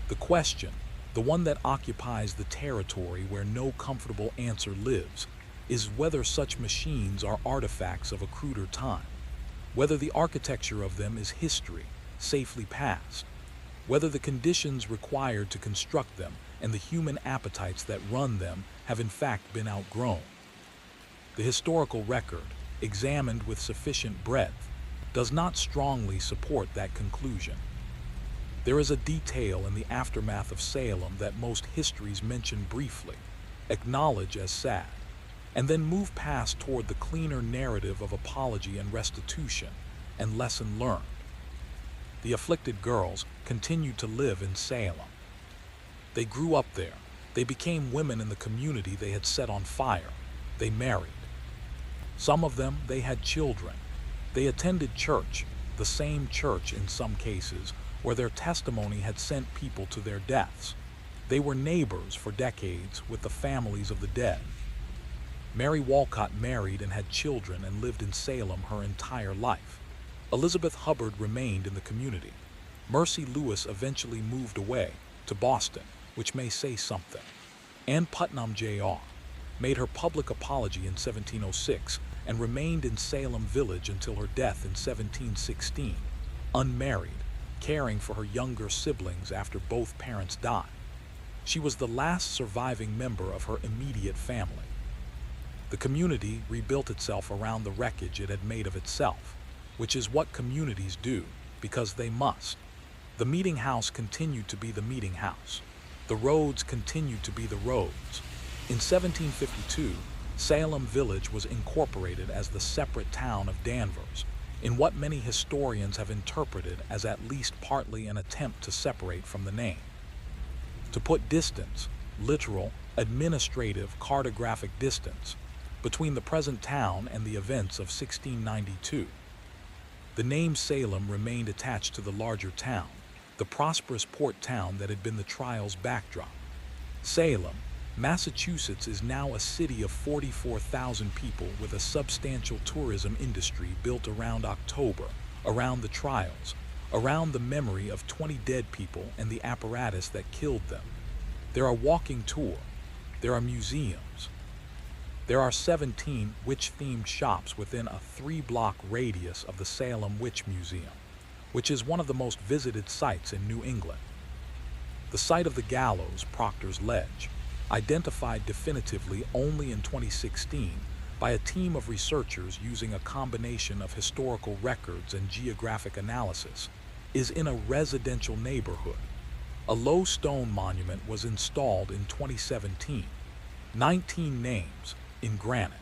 The question, the one that occupies the territory where no comfortable answer lives, is whether such machines are artifacts of a cruder time, whether the architecture of them is history, safely past, whether the conditions required to construct them and the human appetites that run them have in fact been outgrown. The historical record, examined with sufficient breadth, does not strongly support that conclusion. There is a detail in the aftermath of Salem that most histories mention briefly, acknowledge as sad, and then move past toward the cleaner narrative of apology and restitution and lesson learned. The afflicted girls continued to live in Salem. They grew up there. They became women in the community they had set on fire. They married. Some of them, they had children. They attended church, the same church in some cases, where their testimony had sent people to their deaths. They were neighbors for decades with the families of the dead. Mary Walcott married and had children and lived in Salem her entire life. Elizabeth Hubbard remained in the community. Mercy Lewis eventually moved away to Boston, which may say something. Ann Putnam Jr. made her public apology in 1706 and remained in Salem Village until her death in 1716, unmarried, caring for her younger siblings after both parents died. She was the last surviving member of her immediate family. The community rebuilt itself around the wreckage it had made of itself, which is what communities do, because they must. The meeting house continued to be the meeting house. The roads continued to be the roads. In 1752, Salem Village was incorporated as the separate town of Danvers, in what many historians have interpreted as at least partly an attempt to separate from the name. To put distance, literal, administrative, cartographic distance, between the present town and the events of 1692. The name Salem remained attached to the larger town, the prosperous port town that had been the trial's backdrop. Salem, Massachusetts is now a city of 44,000 people with a substantial tourism industry built around October, around the trials, around the memory of 20 dead people and the apparatus that killed them. They're a walking tour, There are museums. There are 17 witch-themed shops within a 3-block radius of the Salem Witch Museum, which is one of the most visited sites in New England. The site of the gallows, Proctor's Ledge, identified definitively only in 2016 by a team of researchers using a combination of historical records and geographic analysis, is in a residential neighborhood. A low stone monument was installed in 2017, 19 names in granite.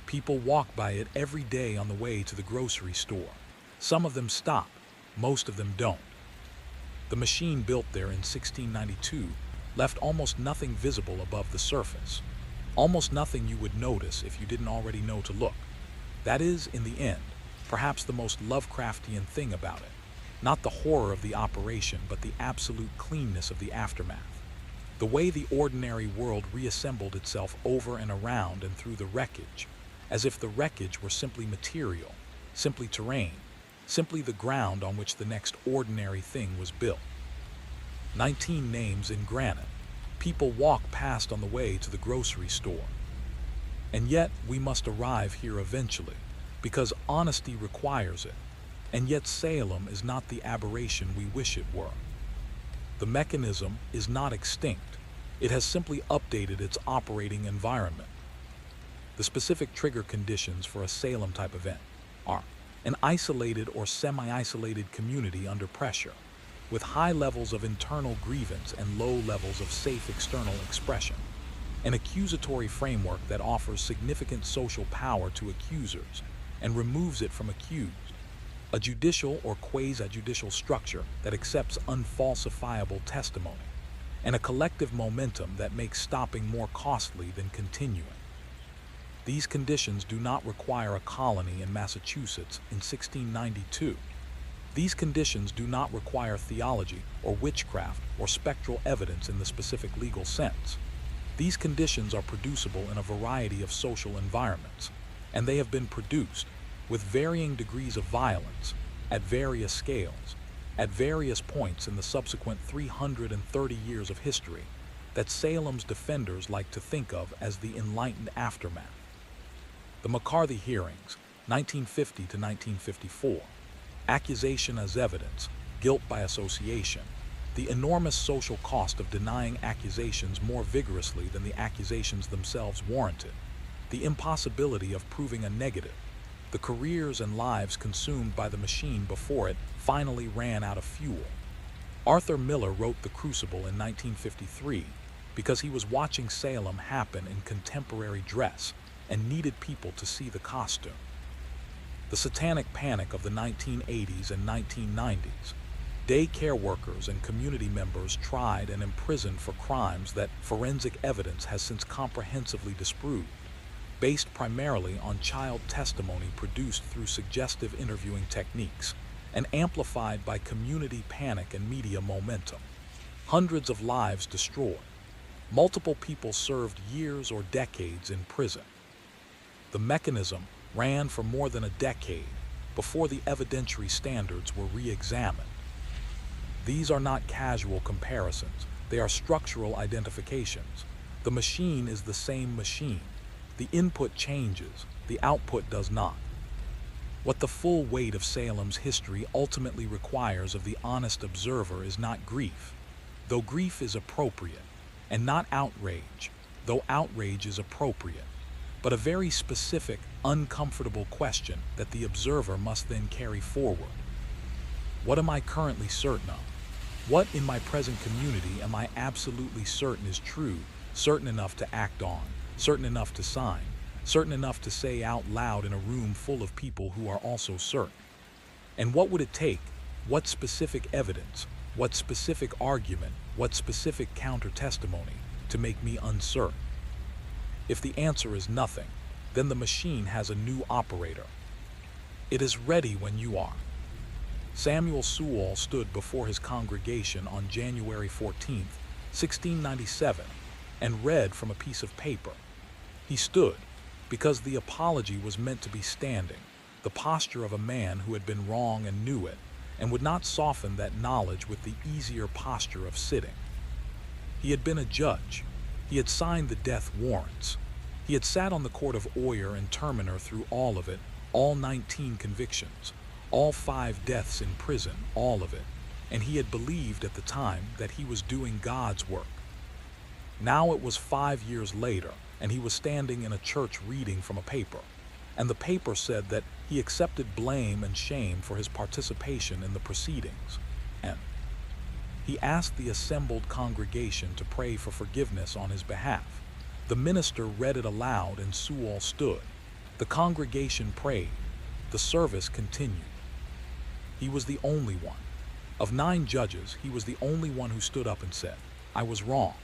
People walk by it every day on the way to the grocery store. Some of them stop, most of them don't. The machine built there in 1692 left almost nothing visible above the surface. Almost nothing you would notice if you didn't already know to look. That is, in the end, perhaps the most Lovecraftian thing about it. Not the horror of the operation, but the absolute cleanness of the aftermath. The way the ordinary world reassembled itself over and around and through the wreckage, as if the wreckage were simply material, simply terrain, simply the ground on which the next ordinary thing was built. 19 names in granite. People walk past on the way to the grocery store. And yet we must arrive here eventually, because honesty requires it. And yet Salem is not the aberration we wish it were. The mechanism is not extinct. It has simply updated its operating environment. The specific trigger conditions for a Salem-type event are an isolated or semi-isolated community under pressure, with high levels of internal grievance and low levels of safe external expression, an accusatory framework that offers significant social power to accusers and removes it from accused, a judicial or quasi-judicial structure that accepts unfalsifiable testimony, and a collective momentum that makes stopping more costly than continuing. These conditions do not require a colony in Massachusetts in 1692. These conditions do not require theology or witchcraft or spectral evidence in the specific legal sense. These conditions are producible in a variety of social environments, and they have been produced with varying degrees of violence, at various scales, at various points in the subsequent 330 years of history that Salem's defenders like to think of as the enlightened aftermath. The McCarthy hearings, 1950 to 1954, accusation as evidence, guilt by association, the enormous social cost of denying accusations more vigorously than the accusations themselves warranted, the impossibility of proving a negative, the careers and lives consumed by the machine before it finally ran out of fuel. Arthur Miller wrote The Crucible in 1953 because he was watching Salem happen in contemporary dress and needed people to see the costume. The satanic panic of the 1980s and 1990s, day care workers and community members tried and imprisoned for crimes that forensic evidence has since comprehensively disproved, based primarily on child testimony produced through suggestive interviewing techniques and amplified by community panic and media momentum. Hundreds of lives destroyed. Multiple people served years or decades in prison. The mechanism ran for more than a decade before the evidentiary standards were re-examined. These are not casual comparisons, they are structural identifications. The machine is the same machine. The input changes, the output does not. What the full weight of Salem's history ultimately requires of the honest observer is not grief, though grief is appropriate, and not outrage, though outrage is appropriate, but a very specific, uncomfortable question that the observer must then carry forward. What am I currently certain of? What in my present community am I absolutely certain is true, certain enough to act on, certain enough to sign, certain enough to say out loud in a room full of people who are also certain? And what would it take? What specific evidence? What specific argument? What specific counter-testimony to make me uncertain? If the answer is nothing, then the machine has a new operator. It is ready when you are. Samuel Sewall stood before his congregation on January 14, 1697, and read from a piece of paper. He stood because the apology was meant to be standing, the posture of a man who had been wrong and knew it, and would not soften that knowledge with the easier posture of sitting. He had been a judge. He had signed the death warrants. He had sat on the court of Oyer and Terminer through all of it, all 19 convictions, all 5 deaths in prison, all of it, and he had believed at the time that he was doing God's work. Now it was 5 years later, and he was standing in a church reading from a paper, and the paper said that he accepted blame and shame for his participation in the proceedings, and he asked the assembled congregation to pray for forgiveness on his behalf. The minister read it aloud and Sewall stood. The congregation prayed. The service continued. He was the only one. Of 9 judges, he was the only one who stood up and said, "I was wrong."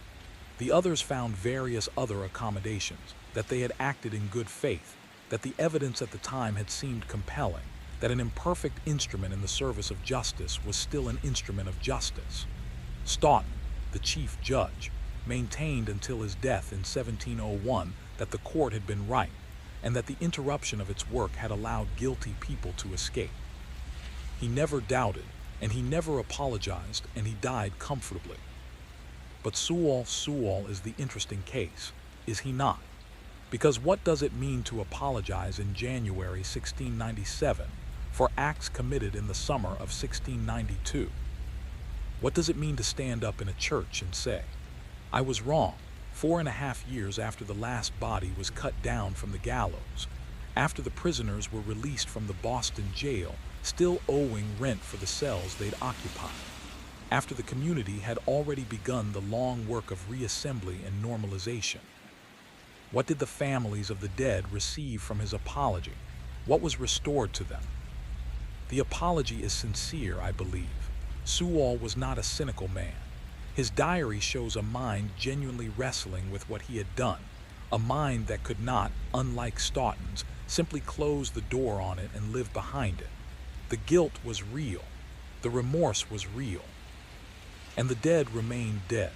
The others found various other accommodations, that they had acted in good faith, that the evidence at the time had seemed compelling, that an imperfect instrument in the service of justice was still an instrument of justice. Stoughton, the chief judge, maintained until his death in 1701 that the court had been right, and that the interruption of its work had allowed guilty people to escape. He never doubted, and he never apologized, and he died comfortably. But Sewall is the interesting case, is he not? Because what does it mean to apologize in January 1697 for acts committed in the summer of 1692? What does it mean to stand up in a church and say, "I was wrong," 4.5 years after the last body was cut down from the gallows, after the prisoners were released from the Boston jail, still owing rent for the cells they'd occupied, after the community had already begun the long work of reassembly and normalization? What did the families of the dead receive from his apology? What was restored to them? The apology is sincere, I believe. Sewall was not a cynical man. His diary shows a mind genuinely wrestling with what he had done, a mind that could not, unlike Stoughton's, simply close the door on it and live behind it. The guilt was real. The remorse was real. And the dead remained dead.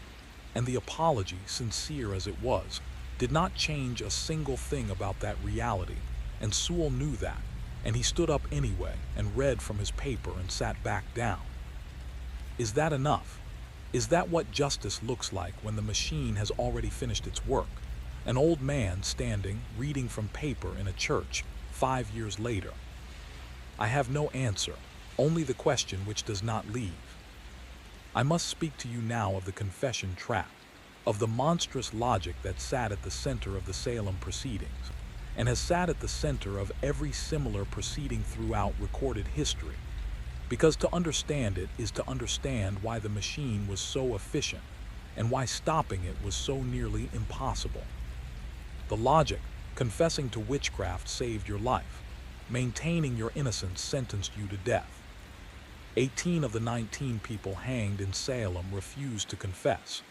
And the apology, sincere as it was, did not change a single thing about that reality, and Sewall knew that, and he stood up anyway and read from his paper and sat back down. Is that enough? Is that what justice looks like when the machine has already finished its work? An old man standing, reading from paper in a church, 5 years later. I have no answer, only the question which does not leave. I must speak to you now of the confession trap, of the monstrous logic that sat at the center of the Salem proceedings, and has sat at the center of every similar proceeding throughout recorded history. Because to understand it is to understand why the machine was so efficient, and why stopping it was so nearly impossible. The logic, confessing to witchcraft saved your life. Maintaining your innocence sentenced you to death. 18 of the 19 people hanged in Salem refused to confess.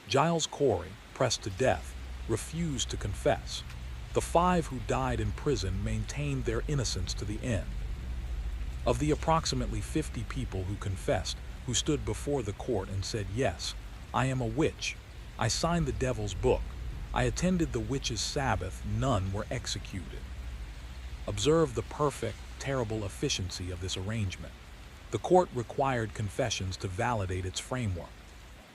Giles Corey, pressed to death, refused to confess. The 5 who died in prison maintained their innocence to the end. Of the approximately 50 people who confessed, who stood before the court and said, "Yes, I am a witch. I signed the devil's book. I attended the witch's Sabbath," none were executed. Observe the perfect, terrible efficiency of this arrangement. The court required confessions to validate its framework.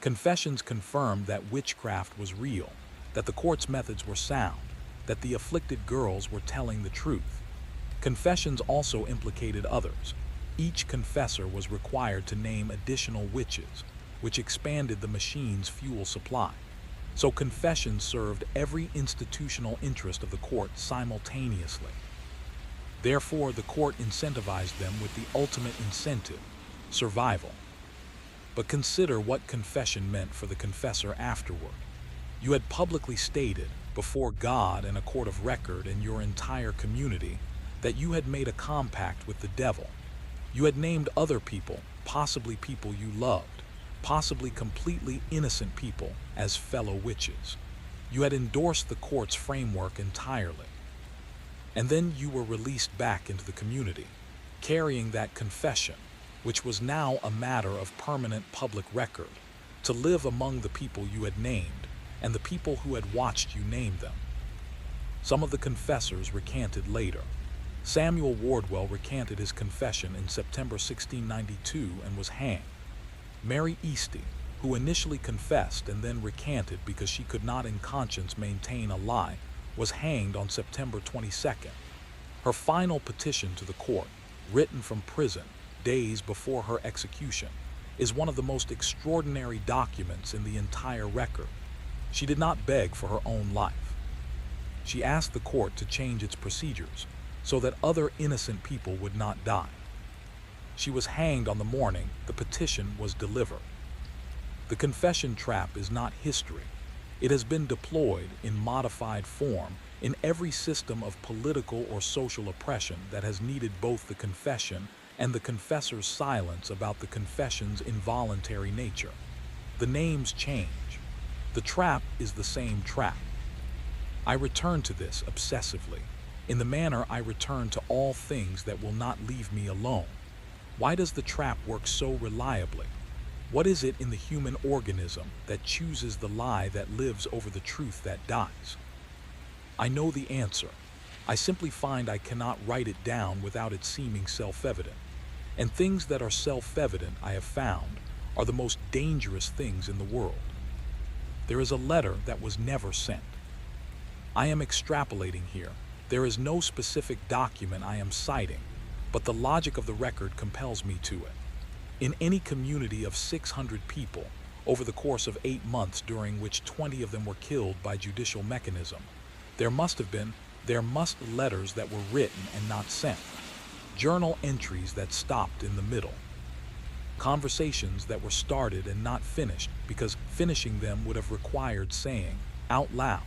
Confessions confirmed that witchcraft was real, that the court's methods were sound, that the afflicted girls were telling the truth. Confessions also implicated others. Each confessor was required to name additional witches, which expanded the machine's fuel supply. So confessions served every institutional interest of the court simultaneously. Therefore, the court incentivized them with the ultimate incentive, survival. But consider what confession meant for the confessor afterward. You had publicly stated, before God and a court of record and your entire community, that you had made a compact with the devil. You had named other people, possibly people you loved, possibly completely innocent people, as fellow witches. You had endorsed the court's framework entirely. And then you were released back into the community, carrying that confession, which was now a matter of permanent public record, to live among the people you had named, and the people who had watched you name them. Some of the confessors recanted later. Samuel Wardwell recanted his confession in September 1692 and was hanged. Mary Easty, who initially confessed and then recanted because she could not in conscience maintain a lie, was hanged on September 22nd. Her final petition to the court, written from prison days before her execution, is one of the most extraordinary documents in the entire record. She did not beg for her own life. She asked the court to change its procedures so that other innocent people would not die. She was hanged on the morning the petition was delivered. The confession trap is not history. It has been deployed in modified form in every system of political or social oppression that has needed both the confession and the confessor's silence about the confession's involuntary nature. The names change. The trap is the same trap. I return to this obsessively, in the manner I return to all things that will not leave me alone. Why does the trap work so reliably? What is it in the human organism that chooses the lie that lives over the truth that dies? I know the answer. I simply find I cannot write it down without it seeming self-evident. And things that are self-evident, I have found, are the most dangerous things in the world. There is a letter that was never sent. I am extrapolating here. There is no specific document I am citing, but the logic of the record compels me to it. In any community of 600 people, over the course of 8 months during which 20 of them were killed by judicial mechanism, there must letters that were written and not sent, journal entries that stopped in the middle, conversations that were started and not finished because finishing them would have required saying, out loud,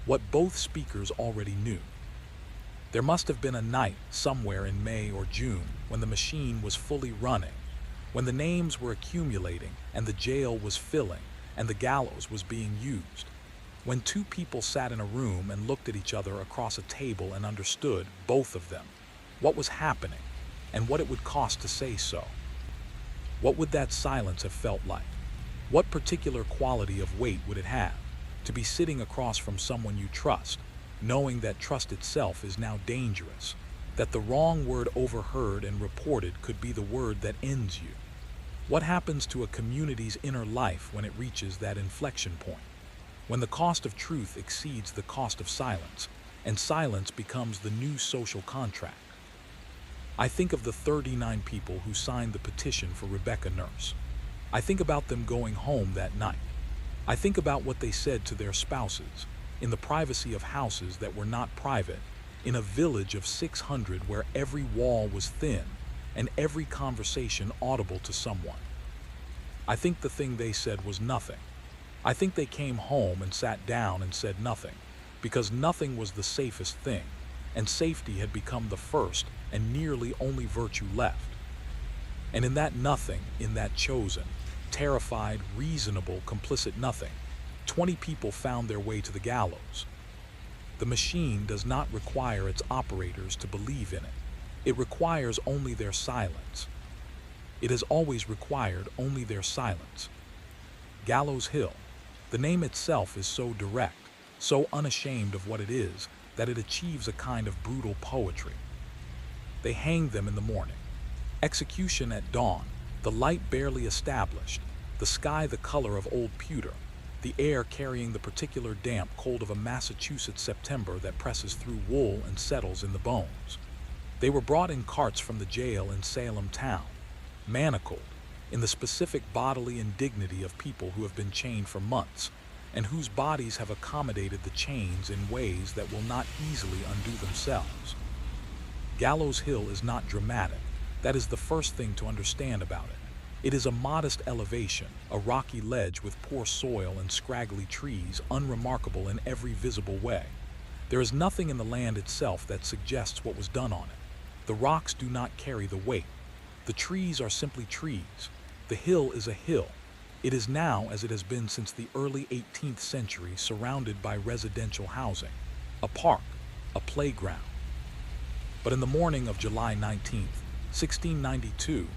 what both speakers already knew. There must have been a night somewhere in May or June when the machine was fully running, when the names were accumulating and the jail was filling and the gallows was being used, when 2 people sat in a room and looked at each other across a table and understood, both of them, what was happening and what it would cost to say so. What would that silence have felt like? What particular quality of weight would it have to be sitting across from someone you trust, knowing that trust itself is now dangerous, that the wrong word overheard and reported could be the word that ends you? What happens to a community's inner life when it reaches that inflection point? When the cost of truth exceeds the cost of silence, and silence becomes the new social contract. I think of the 39 people who signed the petition for Rebecca Nurse. I think about them going home that night. I think about what they said to their spouses, in the privacy of houses that were not private, in a village of 600 where every wall was thin and every conversation audible to someone. I think the thing they said was nothing. I think they came home and sat down and said nothing, because nothing was the safest thing, and safety had become the first and nearly only virtue left. And in that nothing, in that chosen, terrified, reasonable, complicit nothing, 20 people found their way to the gallows. The machine does not require its operators to believe in it. It requires only their silence. It has always required only their silence. Gallows Hill. The name itself is so direct, so unashamed of what it is, that it achieves a kind of brutal poetry. They hanged them in the morning. Execution at dawn, the light barely established, the sky the color of old pewter, the air carrying the particular damp cold of a Massachusetts September that presses through wool and settles in the bones. They were brought in carts from the jail in Salem town, manacled, in the specific bodily indignity of people who have been chained for months, and whose bodies have accommodated the chains in ways that will not easily undo themselves. Gallows Hill is not dramatic. That is the first thing to understand about it. It is a modest elevation, a rocky ledge with poor soil and scraggly trees, unremarkable in every visible way. There is nothing in the land itself that suggests what was done on it. The rocks do not carry the weight. The trees are simply trees. The hill is a hill. It is now, as it has been since the early 18th century, surrounded by residential housing, a park, a playground. But in the morning of July 19th, 1692,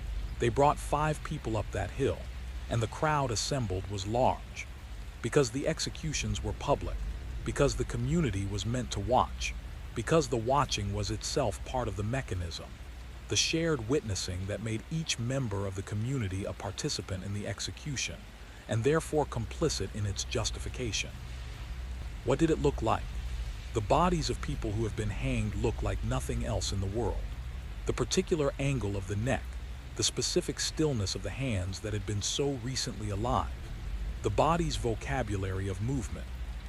they brought 5 people up that hill, and the crowd assembled was large. Because the executions were public, because the community was meant to watch, because the watching was itself part of the mechanism, the shared witnessing that made each member of the community a participant in the execution, and therefore complicit in its justification. What did it look like? The bodies of people who have been hanged look like nothing else in the world. The particular angle of the neck, the specific stillness of the hands that had been so recently alive, the body's vocabulary of movement,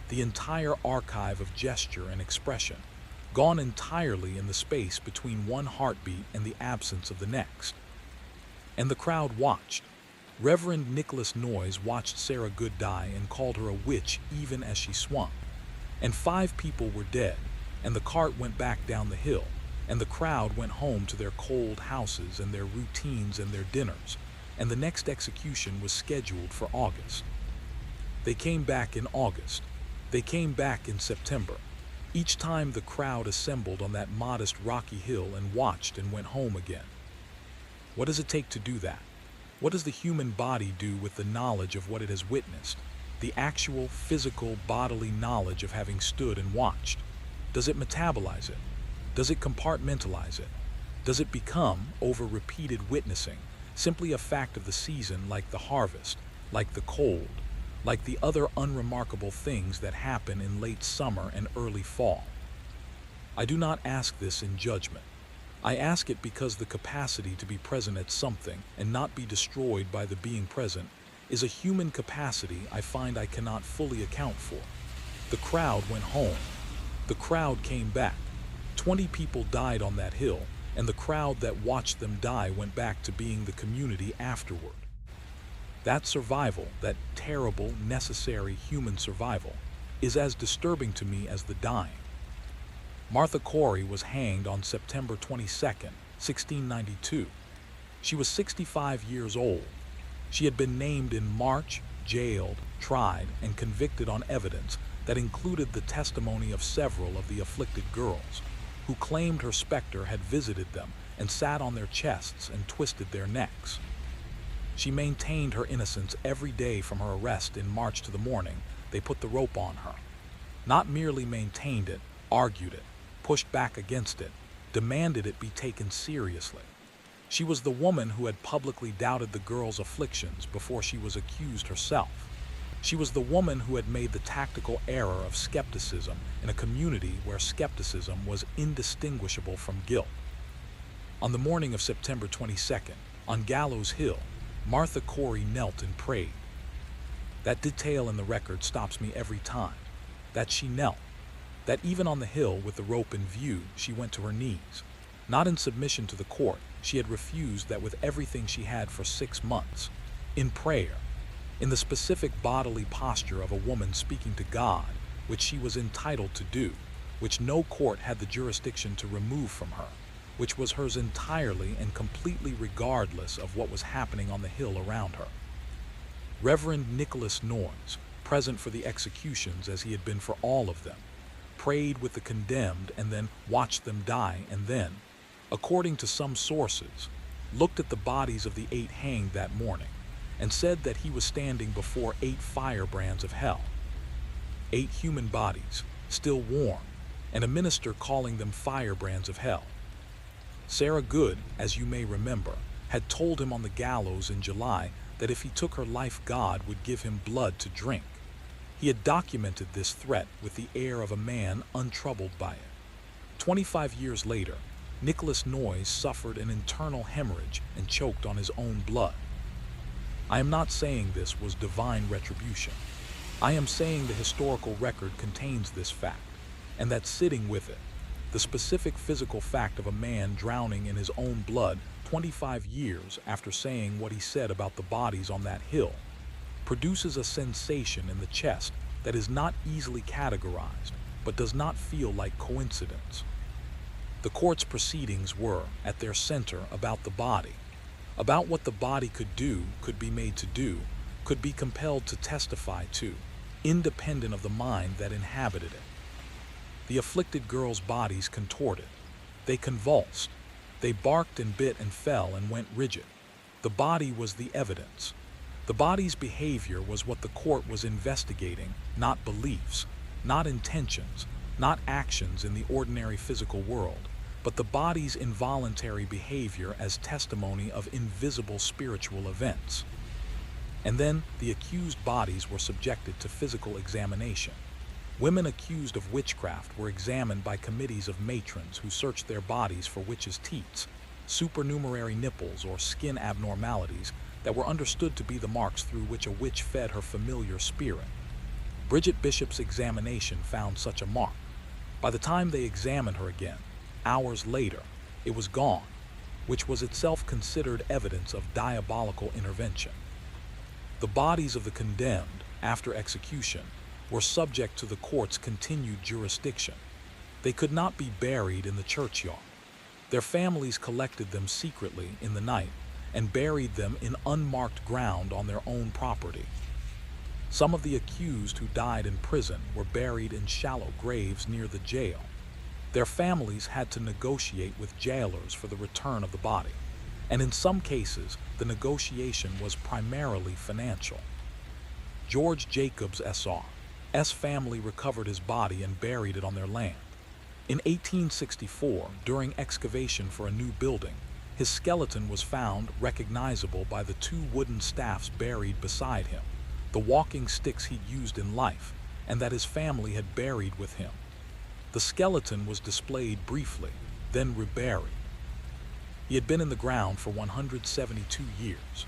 the entire archive of gesture and expression, gone entirely in the space between one heartbeat and the absence of the next. And the crowd watched. Reverend Nicholas Noyes watched Sarah Good die and called her a witch even as she swung. And 5 people were dead, and the cart went back down the hill, and the crowd went home to their cold houses and their routines and their dinners, and the next execution was scheduled for August. They came back in August. They came back in September. Each time the crowd assembled on that modest rocky hill and watched and went home again. What does it take to do that? What does the human body do with the knowledge of what it has witnessed? The actual, physical, bodily knowledge of having stood and watched? Does it metabolize it? Does it compartmentalize it? Does it become, over repeated witnessing, simply a fact of the season like the harvest, like the cold, like the other unremarkable things that happen in late summer and early fall? I do not ask this in judgment. I ask it because the capacity to be present at something and not be destroyed by the being present is a human capacity I find I cannot fully account for. The crowd went home. The crowd came back. 20 people died on that hill, and the crowd that watched them die went back to being the community afterward. That survival, that terrible, necessary human survival, is as disturbing to me as the dying. Martha Corey was hanged on September 22nd, 1692. She was 65 years old. She had been named in March, jailed, tried, and convicted on evidence that included the testimony of several of the afflicted girls, who claimed her specter had visited them and sat on their chests and twisted their necks. She maintained her innocence every day from her arrest in March to the morning they put the rope on her. Not merely maintained it, argued it, pushed back against it, demanded it be taken seriously. She was the woman who had publicly doubted the girl's afflictions before she was accused herself. She was the woman who had made the tactical error of skepticism in a community where skepticism was indistinguishable from guilt. On the morning of September 22nd, on Gallows Hill, Martha Corey knelt and prayed. That detail in the record stops me every time. That she knelt. That even on the hill with the rope in view, she went to her knees. Not in submission to the court, she had refused that with everything she had for 6 months. In prayer, in the specific bodily posture of a woman speaking to God, which she was entitled to do, which no court had the jurisdiction to remove from her, which was hers entirely and completely regardless of what was happening on the hill around her. Reverend Nicholas Noyes, present for the executions as he had been for all of them, prayed with the condemned and then watched them die and then, according to some sources, looked at the bodies of the 8 hanged that morning and said that he was standing before 8 firebrands of hell. 8 human bodies, still warm, and a minister calling them firebrands of hell. Sarah Good, as you may remember, had told him on the gallows in July that if he took her life, God would give him blood to drink. He had documented this threat with the air of a man untroubled by it. 25 years later, Nicholas Noyes suffered an internal hemorrhage and choked on his own blood. I am not saying this was divine retribution. I am saying the historical record contains this fact, and that sitting with it, the specific physical fact of a man drowning in his own blood 25 years after saying what he said about the bodies on that hill, produces a sensation in the chest that is not easily categorized, but does not feel like coincidence. The court's proceedings were, at their center, about the body, about what the body could do, could be made to do, could be compelled to testify to, independent of the mind that inhabited it. The afflicted girls' bodies contorted. They convulsed. They barked and bit and fell and went rigid. The body was the evidence. The body's behavior was what the court was investigating, not beliefs, not intentions, not actions in the ordinary physical world, but the body's involuntary behavior as testimony of invisible spiritual events. And then the accused bodies were subjected to physical examination. Women accused of witchcraft were examined by committees of matrons who searched their bodies for witches' teats, supernumerary nipples, or skin abnormalities that were understood to be the marks through which a witch fed her familiar spirit. Bridget Bishop's examination found such a mark. By the time they examined her again, hours later, it was gone, which was itself considered evidence of diabolical intervention. The bodies of the condemned, after execution, were subject to the court's continued jurisdiction. They could not be buried in the churchyard. Their families collected them secretly in the night and buried them in unmarked ground on their own property. Some of the accused who died in prison were buried in shallow graves near the jail. Their families had to negotiate with jailers for the return of the body, and in some cases, the negotiation was primarily financial. George Jacobs S.R.'s family recovered his body and buried it on their land. In 1864, during excavation for a new building, his skeleton was found recognizable by the 2 wooden staffs buried beside him, the walking sticks he'd used in life, and that his family had buried with him. The skeleton was displayed briefly, then reburied. He had been in the ground for 172 years.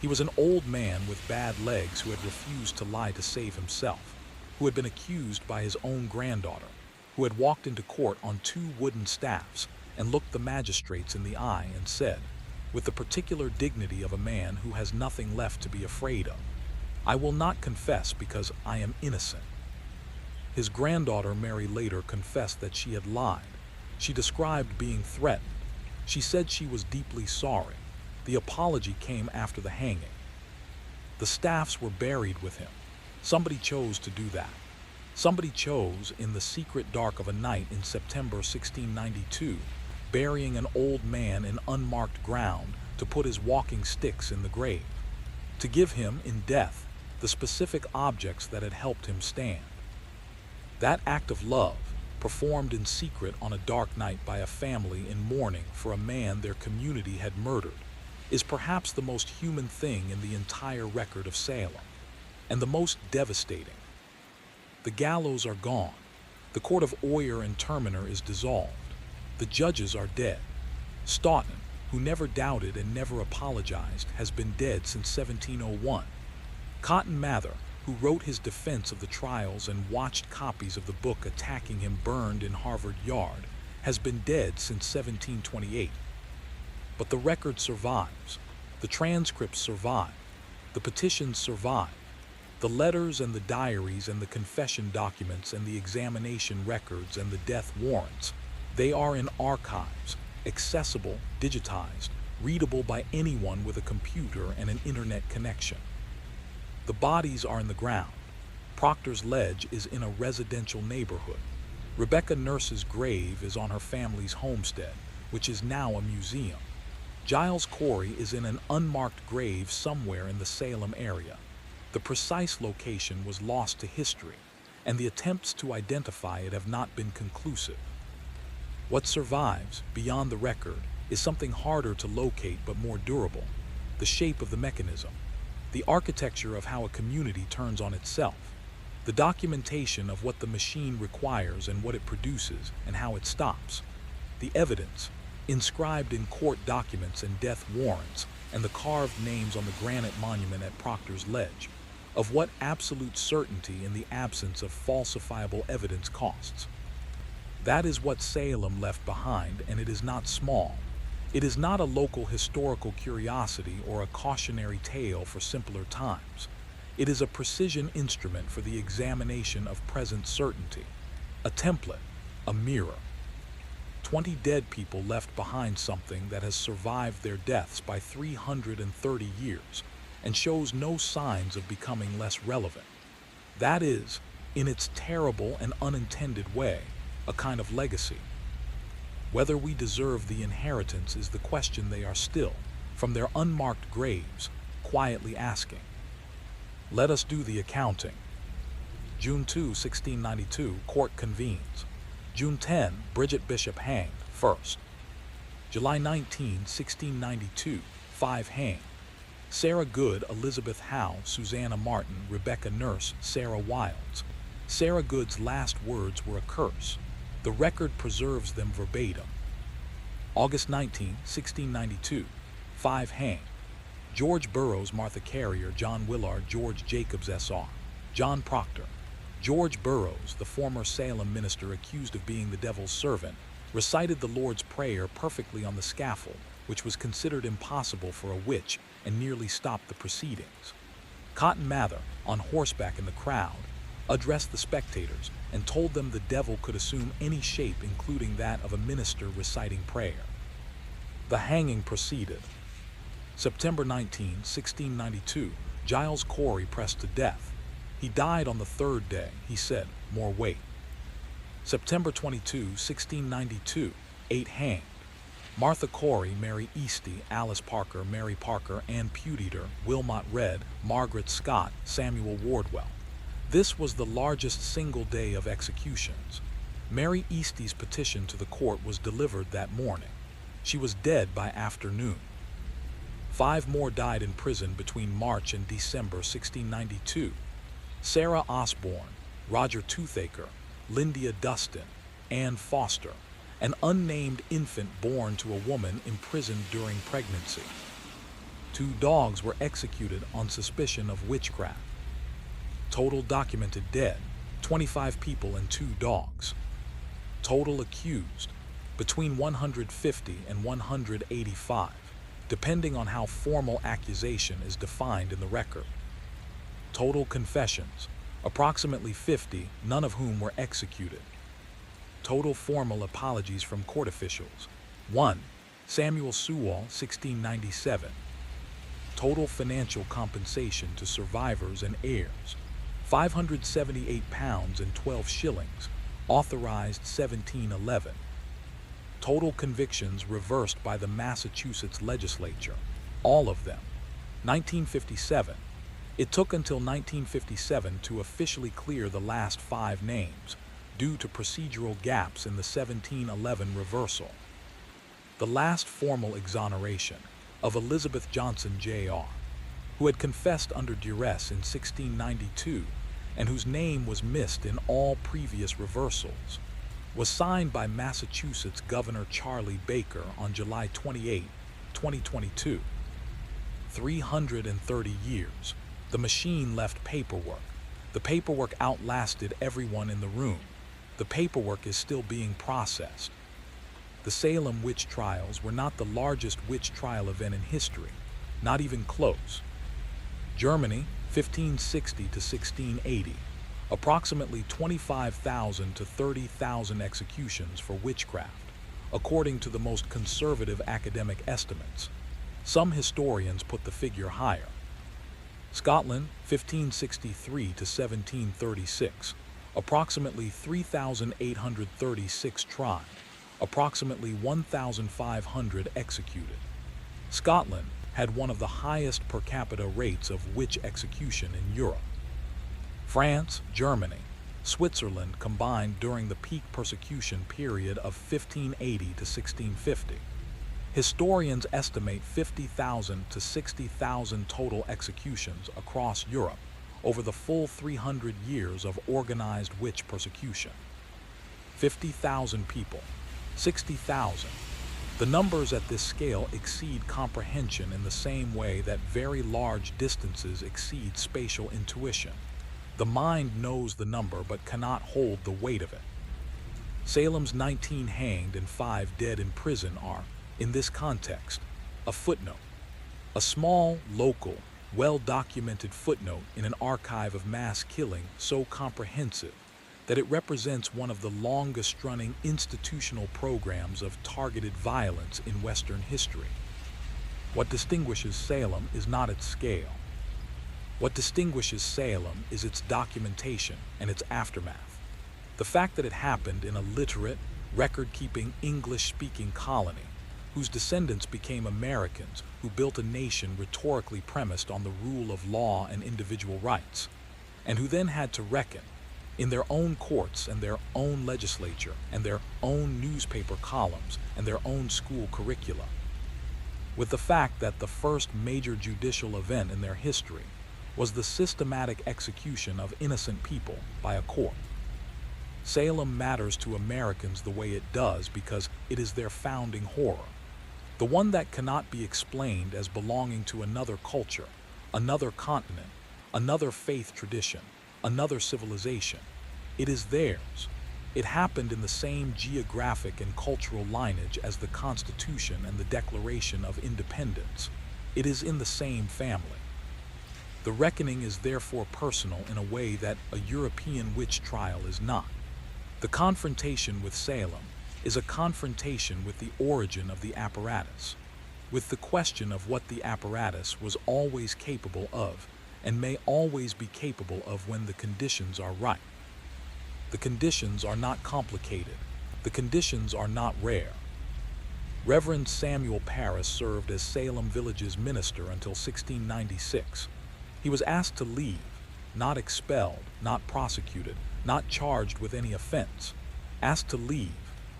He was an old man with bad legs who had refused to lie to save himself, who had been accused by his own granddaughter, who had walked into court on 2 wooden staffs and looked the magistrates in the eye and said, with the particular dignity of a man who has nothing left to be afraid of, "I will not confess because I am innocent." His granddaughter Mary later confessed that she had lied. She described being threatened. She said she was deeply sorry. The apology came after the hanging. The staffs were buried with him. Somebody chose to do that. Somebody chose, in the secret dark of a night in September 1692, burying an old man in unmarked ground, to put his walking sticks in the grave, to give him, in death, the specific objects that had helped him stand. That act of love, performed in secret on a dark night by a family in mourning for a man their community had murdered, is perhaps the most human thing in the entire record of Salem, and the most devastating. The gallows are gone. The court of oyer and terminer is dissolved. The judges are dead. Stoughton, who never doubted and never apologized, has been dead since 1701. Cotton Mather, who wrote his defense of the trials and watched copies of the book attacking him burned in Harvard Yard, has been dead since 1728. But the record survives. The transcripts survive. The petitions survive. The letters and the diaries and the confession documents and the examination records and the death warrants, they are in archives, accessible, digitized, readable by anyone with a computer and an internet connection. The bodies are in the ground. Proctor's Ledge is in a residential neighborhood. Rebecca Nurse's grave is on her family's homestead, which is now a museum. Giles Corey is in an unmarked grave somewhere in the Salem area. The precise location was lost to history, and the attempts to identify it have not been conclusive. What survives, beyond the record, is something harder to locate but more durable: the shape of the mechanism, the architecture of how a community turns on itself, the documentation of what the machine requires and what it produces and how it stops, the evidence, inscribed in court documents and death warrants, and the carved names on the granite monument at Proctor's Ledge, of what absolute certainty in the absence of falsifiable evidence costs. That is what Salem left behind, and it is not small. It is not a local historical curiosity or a cautionary tale for simpler times. It is a precision instrument for the examination of present certainty, a template, a mirror. 20 dead people left behind something that has survived their deaths by 330 years and shows no signs of becoming less relevant. That is, in its terrible and unintended way, a kind of legacy. Whether we deserve the inheritance is the question they are still, from their unmarked graves, quietly asking. Let us do the accounting. June 2, 1692, court convenes. June 10, Bridget Bishop hanged, first. July 19, 1692, 5 hanged. Sarah Good, Elizabeth Howe, Susanna Martin, Rebecca Nurse, Sarah Wilds. Sarah Good's last words were a curse. The record preserves them verbatim. August 19, 1692. 5 hanged. George Burroughs, Martha Carrier, John Willard, George Jacobs, S.R. John Proctor. George Burroughs, the former Salem minister accused of being the devil's servant, recited the Lord's Prayer perfectly on the scaffold, which was considered impossible for a witch and nearly stopped the proceedings. Cotton Mather, on horseback in the crowd, addressed the spectators and told them the devil could assume any shape, including that of a minister reciting prayer. The hanging proceeded. September 19, 1692, Giles Corey pressed to death. He died on the third day. He said, "More weight." September 22, 1692, 8 hanged. Martha Corey, Mary Easty, Alice Parker, Mary Parker, Ann Pudeator, Wilmot Redd, Margaret Scott, Samuel Wardwell. This was the largest single day of executions. Mary Easty's petition to the court was delivered that morning. She was dead by afternoon. 5 more died in prison between March and December 1692. Sarah Osborne, Roger Toothaker, Lyndia Dustin, Ann Foster, an unnamed infant born to a woman imprisoned during pregnancy. 2 dogs were executed on suspicion of witchcraft. Total documented dead, 25 people and 2 dogs. Total accused, between 150 and 185, depending on how formal accusation is defined in the record. Total confessions, approximately 50, none of whom were executed. Total formal apologies from court officials. 1. Samuel Sewall, 1697. Total financial compensation to survivors and heirs. £578 and 12 shillings, authorized 1711. Total convictions reversed by the Massachusetts legislature, all of them. 1957. It took until 1957 to officially clear the last 5 names, due to procedural gaps in the 1711 reversal. The last formal exoneration of Elizabeth Johnson, Jr., who had confessed under duress in 1692 and whose name was missed in all previous reversals, was signed by Massachusetts Governor Charlie Baker on July 28, 2022. 330 years. The machine left paperwork. The paperwork outlasted everyone in the room. The paperwork is still being processed. The Salem witch trials were not the largest witch trial event in history, not even close. Germany, 1560 to 1680, approximately 25,000 to 30,000 executions for witchcraft, according to the most conservative academic estimates. Some historians put the figure higher. Scotland, 1563 to 1736, approximately 3,836 tried, approximately 1,500 executed. Scotland had one of the highest per capita rates of witch execution in Europe. France, Germany, Switzerland combined during the peak persecution period of 1580 to 1650. Historians estimate 50,000 to 60,000 total executions across Europe over the full 300 years of organized witch persecution. 50,000 people, 60,000. The numbers at this scale exceed comprehension in the same way that very large distances exceed spatial intuition. The mind knows the number but cannot hold the weight of it. Salem's 19 hanged and 5 dead in prison are, in this context, a footnote. A small, local, well-documented footnote in an archive of mass killing so comprehensive that it represents one of the longest-running institutional programs of targeted violence in Western history. What distinguishes Salem is not its scale. What distinguishes Salem is its documentation and its aftermath. The fact that it happened in a literate, record-keeping, English-speaking colony, whose descendants became Americans who built a nation rhetorically premised on the rule of law and individual rights, and who then had to reckon, in their own courts and their own legislature and their own newspaper columns and their own school curricula, with the fact that the first major judicial event in their history was the systematic execution of innocent people by a court. Salem matters to Americans the way it does because it is their founding horror, the one that cannot be explained as belonging to another culture, another continent, another faith tradition, another civilization. It is theirs. It happened in the same geographic and cultural lineage as the Constitution and the Declaration of Independence. It is in the same family. The reckoning is therefore personal in a way that a European witch trial is not. The confrontation with Salem is a confrontation with the origin of the apparatus, with the question of what the apparatus was always capable of and may always be capable of when the conditions are right. The conditions are not complicated. The conditions are not rare. Reverend Samuel Parris served as Salem Village's minister until 1696. He was asked to leave, not expelled, not prosecuted, not charged with any offense. Asked to leave,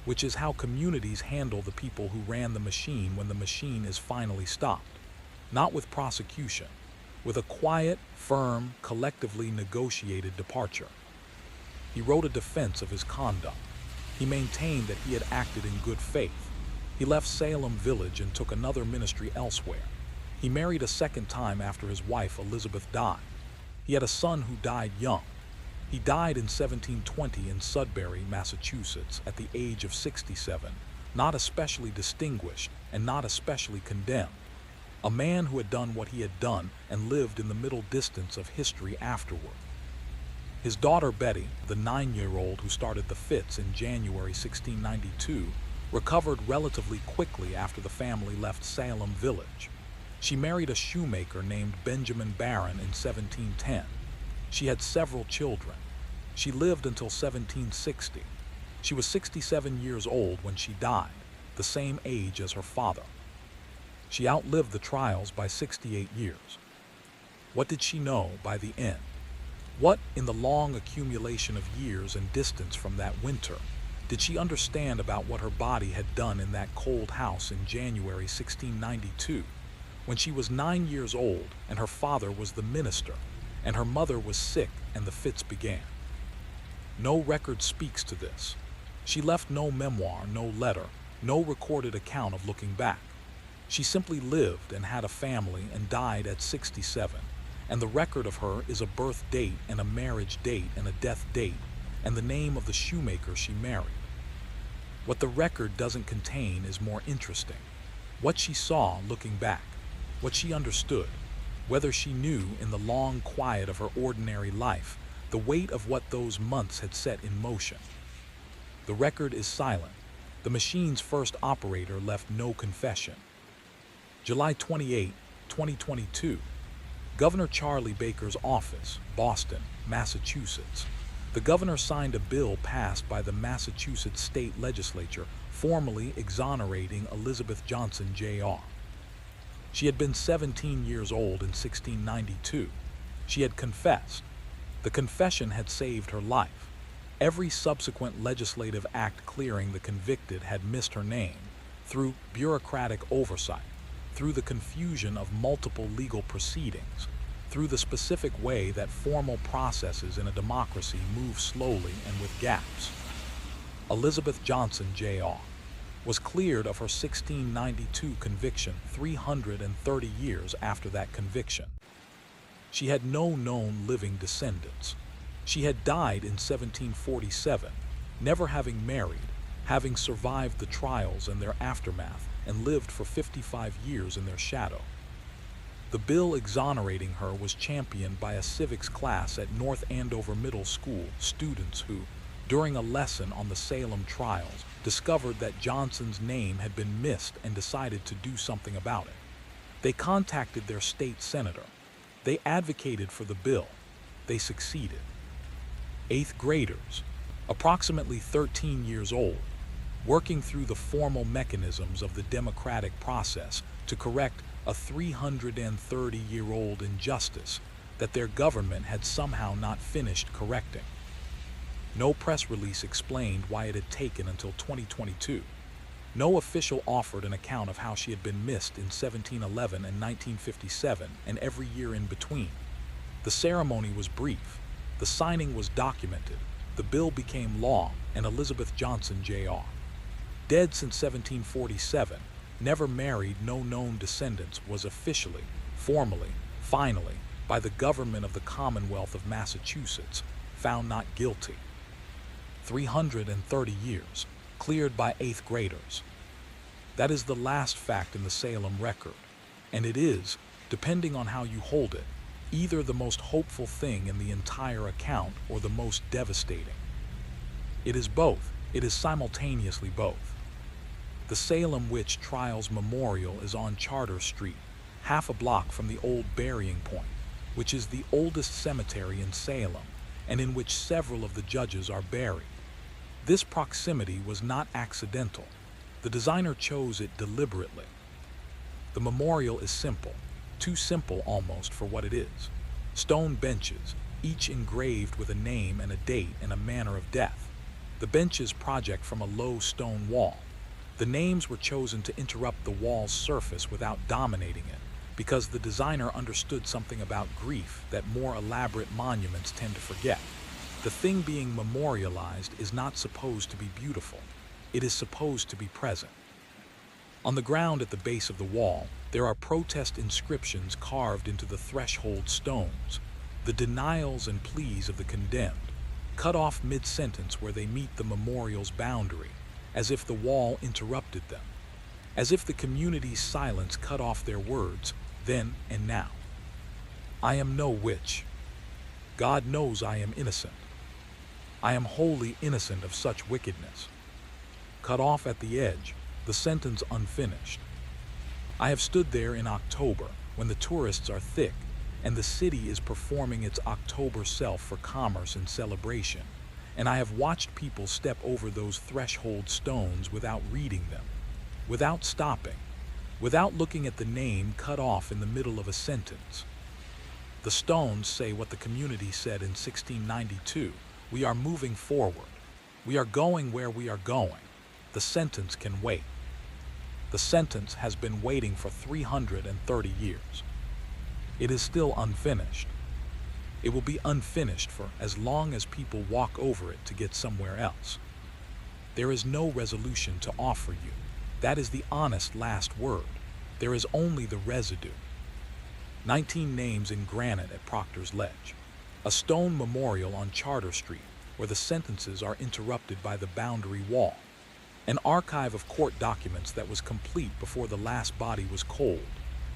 which is how communities handle the people who ran the machine when the machine is finally stopped. Not with prosecution, with a quiet, firm, collectively negotiated departure. He wrote a defense of his conduct. He maintained that he had acted in good faith. He left Salem Village and took another ministry elsewhere. He married a second time after his wife Elizabeth died. He had a son who died young. He died in 1720 in Sudbury, Massachusetts, at the age of 67, not especially distinguished and not especially condemned. A man who had done what he had done and lived in the middle distance of history afterward. His daughter Betty, the 9-year-old who started the fits in January 1692, recovered relatively quickly after the family left Salem Village. She married a shoemaker named Benjamin Barron in 1710. She had several children. She lived until 1760. She was 67 years old when she died, the same age as her father. She outlived the trials by 68 years. What did she know by the end? What, in the long accumulation of years and distance from that winter, did she understand about what her body had done in that cold house in January 1692, when she was 9 years old and her father was the minister, and her mother was sick and the fits began? No record speaks to this. She left no memoir, no letter, no recorded account of looking back. She simply lived and had a family and died at 67. And the record of her is a birth date and a marriage date and a death date and the name of the shoemaker she married. What the record doesn't contain is more interesting. What she saw looking back, what she understood, whether she knew in the long quiet of her ordinary life the weight of what those months had set in motion. The record is silent. The machine's first operator left no confession. July 28, 2022. Governor Charlie Baker's office, Boston, Massachusetts. The governor signed a bill passed by the Massachusetts State Legislature formally exonerating Elizabeth Johnson, Jr. She had been 17 years old in 1692. She had confessed. The confession had saved her life. Every subsequent legislative act clearing the convicted had missed her name, through bureaucratic oversight, through the confusion of multiple legal proceedings, through the specific way that formal processes in a democracy move slowly and with gaps. Elizabeth Johnson, Jr. was cleared of her 1692 conviction 330 years after that conviction. She had no known living descendants. She had died in 1747, never having married, having survived the trials and their aftermath, and lived for 55 years in their shadow. The bill exonerating her was championed by a civics class at North Andover Middle School students who, during a lesson on the Salem trials, discovered that Johnson's name had been missed and decided to do something about it. They contacted their state senator. They advocated for the bill. They succeeded. 8th graders, approximately 13 years old, working through the formal mechanisms of the democratic process to correct a 330-year-old injustice that their government had somehow not finished correcting. No press release explained why it had taken until 2022. No official offered an account of how she had been missed in 1711 and 1957 and every year in between. The ceremony was brief. The signing was documented. The bill became law, and Elizabeth Johnson, Jr., dead since 1747, never married, no known descendants, was officially, formally, finally, by the government of the Commonwealth of Massachusetts, found not guilty. 330 years, cleared by 8th graders. That is the last fact in the Salem record, and it is, depending on how you hold it, either the most hopeful thing in the entire account or the most devastating. It is both. It is simultaneously both. The Salem Witch Trials Memorial is on Charter Street, half a block from the old burying point, which is the oldest cemetery in Salem, and in which several of the judges are buried. This proximity was not accidental. The designer chose it deliberately. The memorial is simple, too simple almost for what it is. Stone benches, each engraved with a name and a date and a manner of death. The benches project from a low stone wall. The names were chosen to interrupt the wall's surface without dominating it, because the designer understood something about grief that more elaborate monuments tend to forget. The thing being memorialized is not supposed to be beautiful. It is supposed to be present. On the ground at the base of the wall, there are protest inscriptions carved into the threshold stones, the denials and pleas of the condemned, cut off mid-sentence where they meet the memorial's boundary, as if the wall interrupted them, as if the community's silence cut off their words, then and now. I am no witch. God knows I am innocent. I am wholly innocent of such wickedness. Cut off at the edge, the sentence unfinished. I have stood there in October, when the tourists are thick, and the city is performing its October self for commerce and celebration, and I have watched people step over those threshold stones without reading them, without stopping, without looking at the name cut off in the middle of a sentence. The stones say what the community said in 1692, we are moving forward. We are going where we are going. The sentence can wait. The sentence has been waiting for 330 years. It is still unfinished. It will be unfinished for as long as people walk over it to get somewhere else. There is no resolution to offer you. That is the honest last word. There is only the residue. 19 names in granite at Proctor's Ledge. A stone memorial on Charter Street where the sentences are interrupted by the boundary wall. An archive of court documents that was complete before the last body was cold,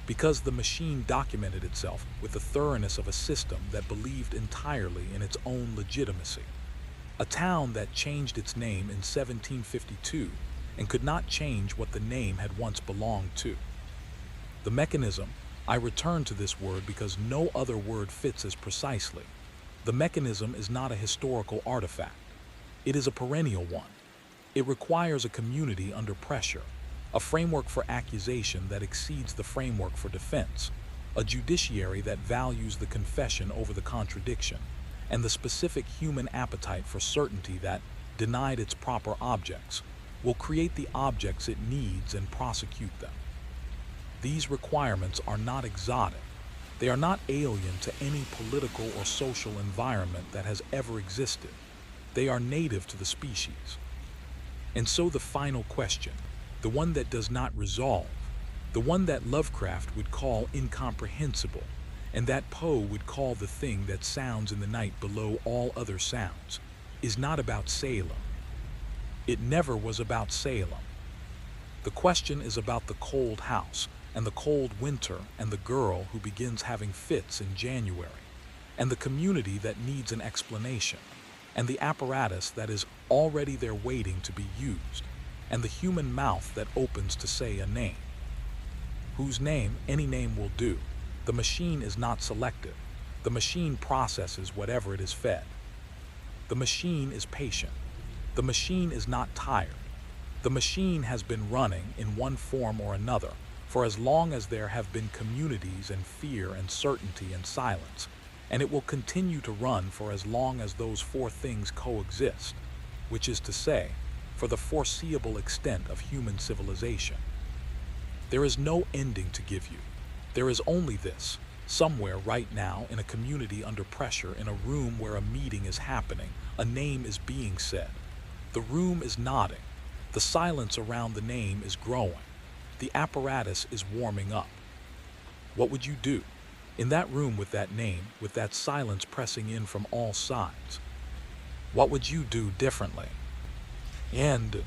because the machine documented itself with the thoroughness of a system that believed entirely in its own legitimacy. A town that changed its name in 1752 and could not change what the name had once belonged to. The mechanism, I return to this word because no other word fits as precisely. The mechanism is not a historical artifact. It is a perennial one. It requires a community under pressure, a framework for accusation that exceeds the framework for defense, a judiciary that values the confession over the contradiction, and the specific human appetite for certainty that, denied its proper objects, will create the objects it needs and prosecute them. These requirements are not exotic. They are not alien to any political or social environment that has ever existed. They are native to the species. And so the final question, the one that does not resolve, the one that Lovecraft would call incomprehensible, and that Poe would call the thing that sounds in the night below all other sounds, is not about Salem. It never was about Salem. The question is about the cold house, and the cold winter, and the girl who begins having fits in January, and the community that needs an explanation, and the apparatus that is already there waiting to be used, and the human mouth that opens to say a name. Whose name, any name will do. The machine is not selective. The machine processes whatever it is fed. The machine is patient. The machine is not tired. The machine has been running in one form or another for as long as there have been communities and fear and certainty and silence, and it will continue to run for as long as those four things coexist, which is to say, for the foreseeable extent of human civilization. There is no ending to give you. There is only this. Somewhere right now, in a community under pressure, in a room where a meeting is happening, a name is being said. The room is nodding. The silence around the name is growing. The apparatus is warming up. What would you do? In that room with that name, with that silence pressing in from all sides, what would you do differently? And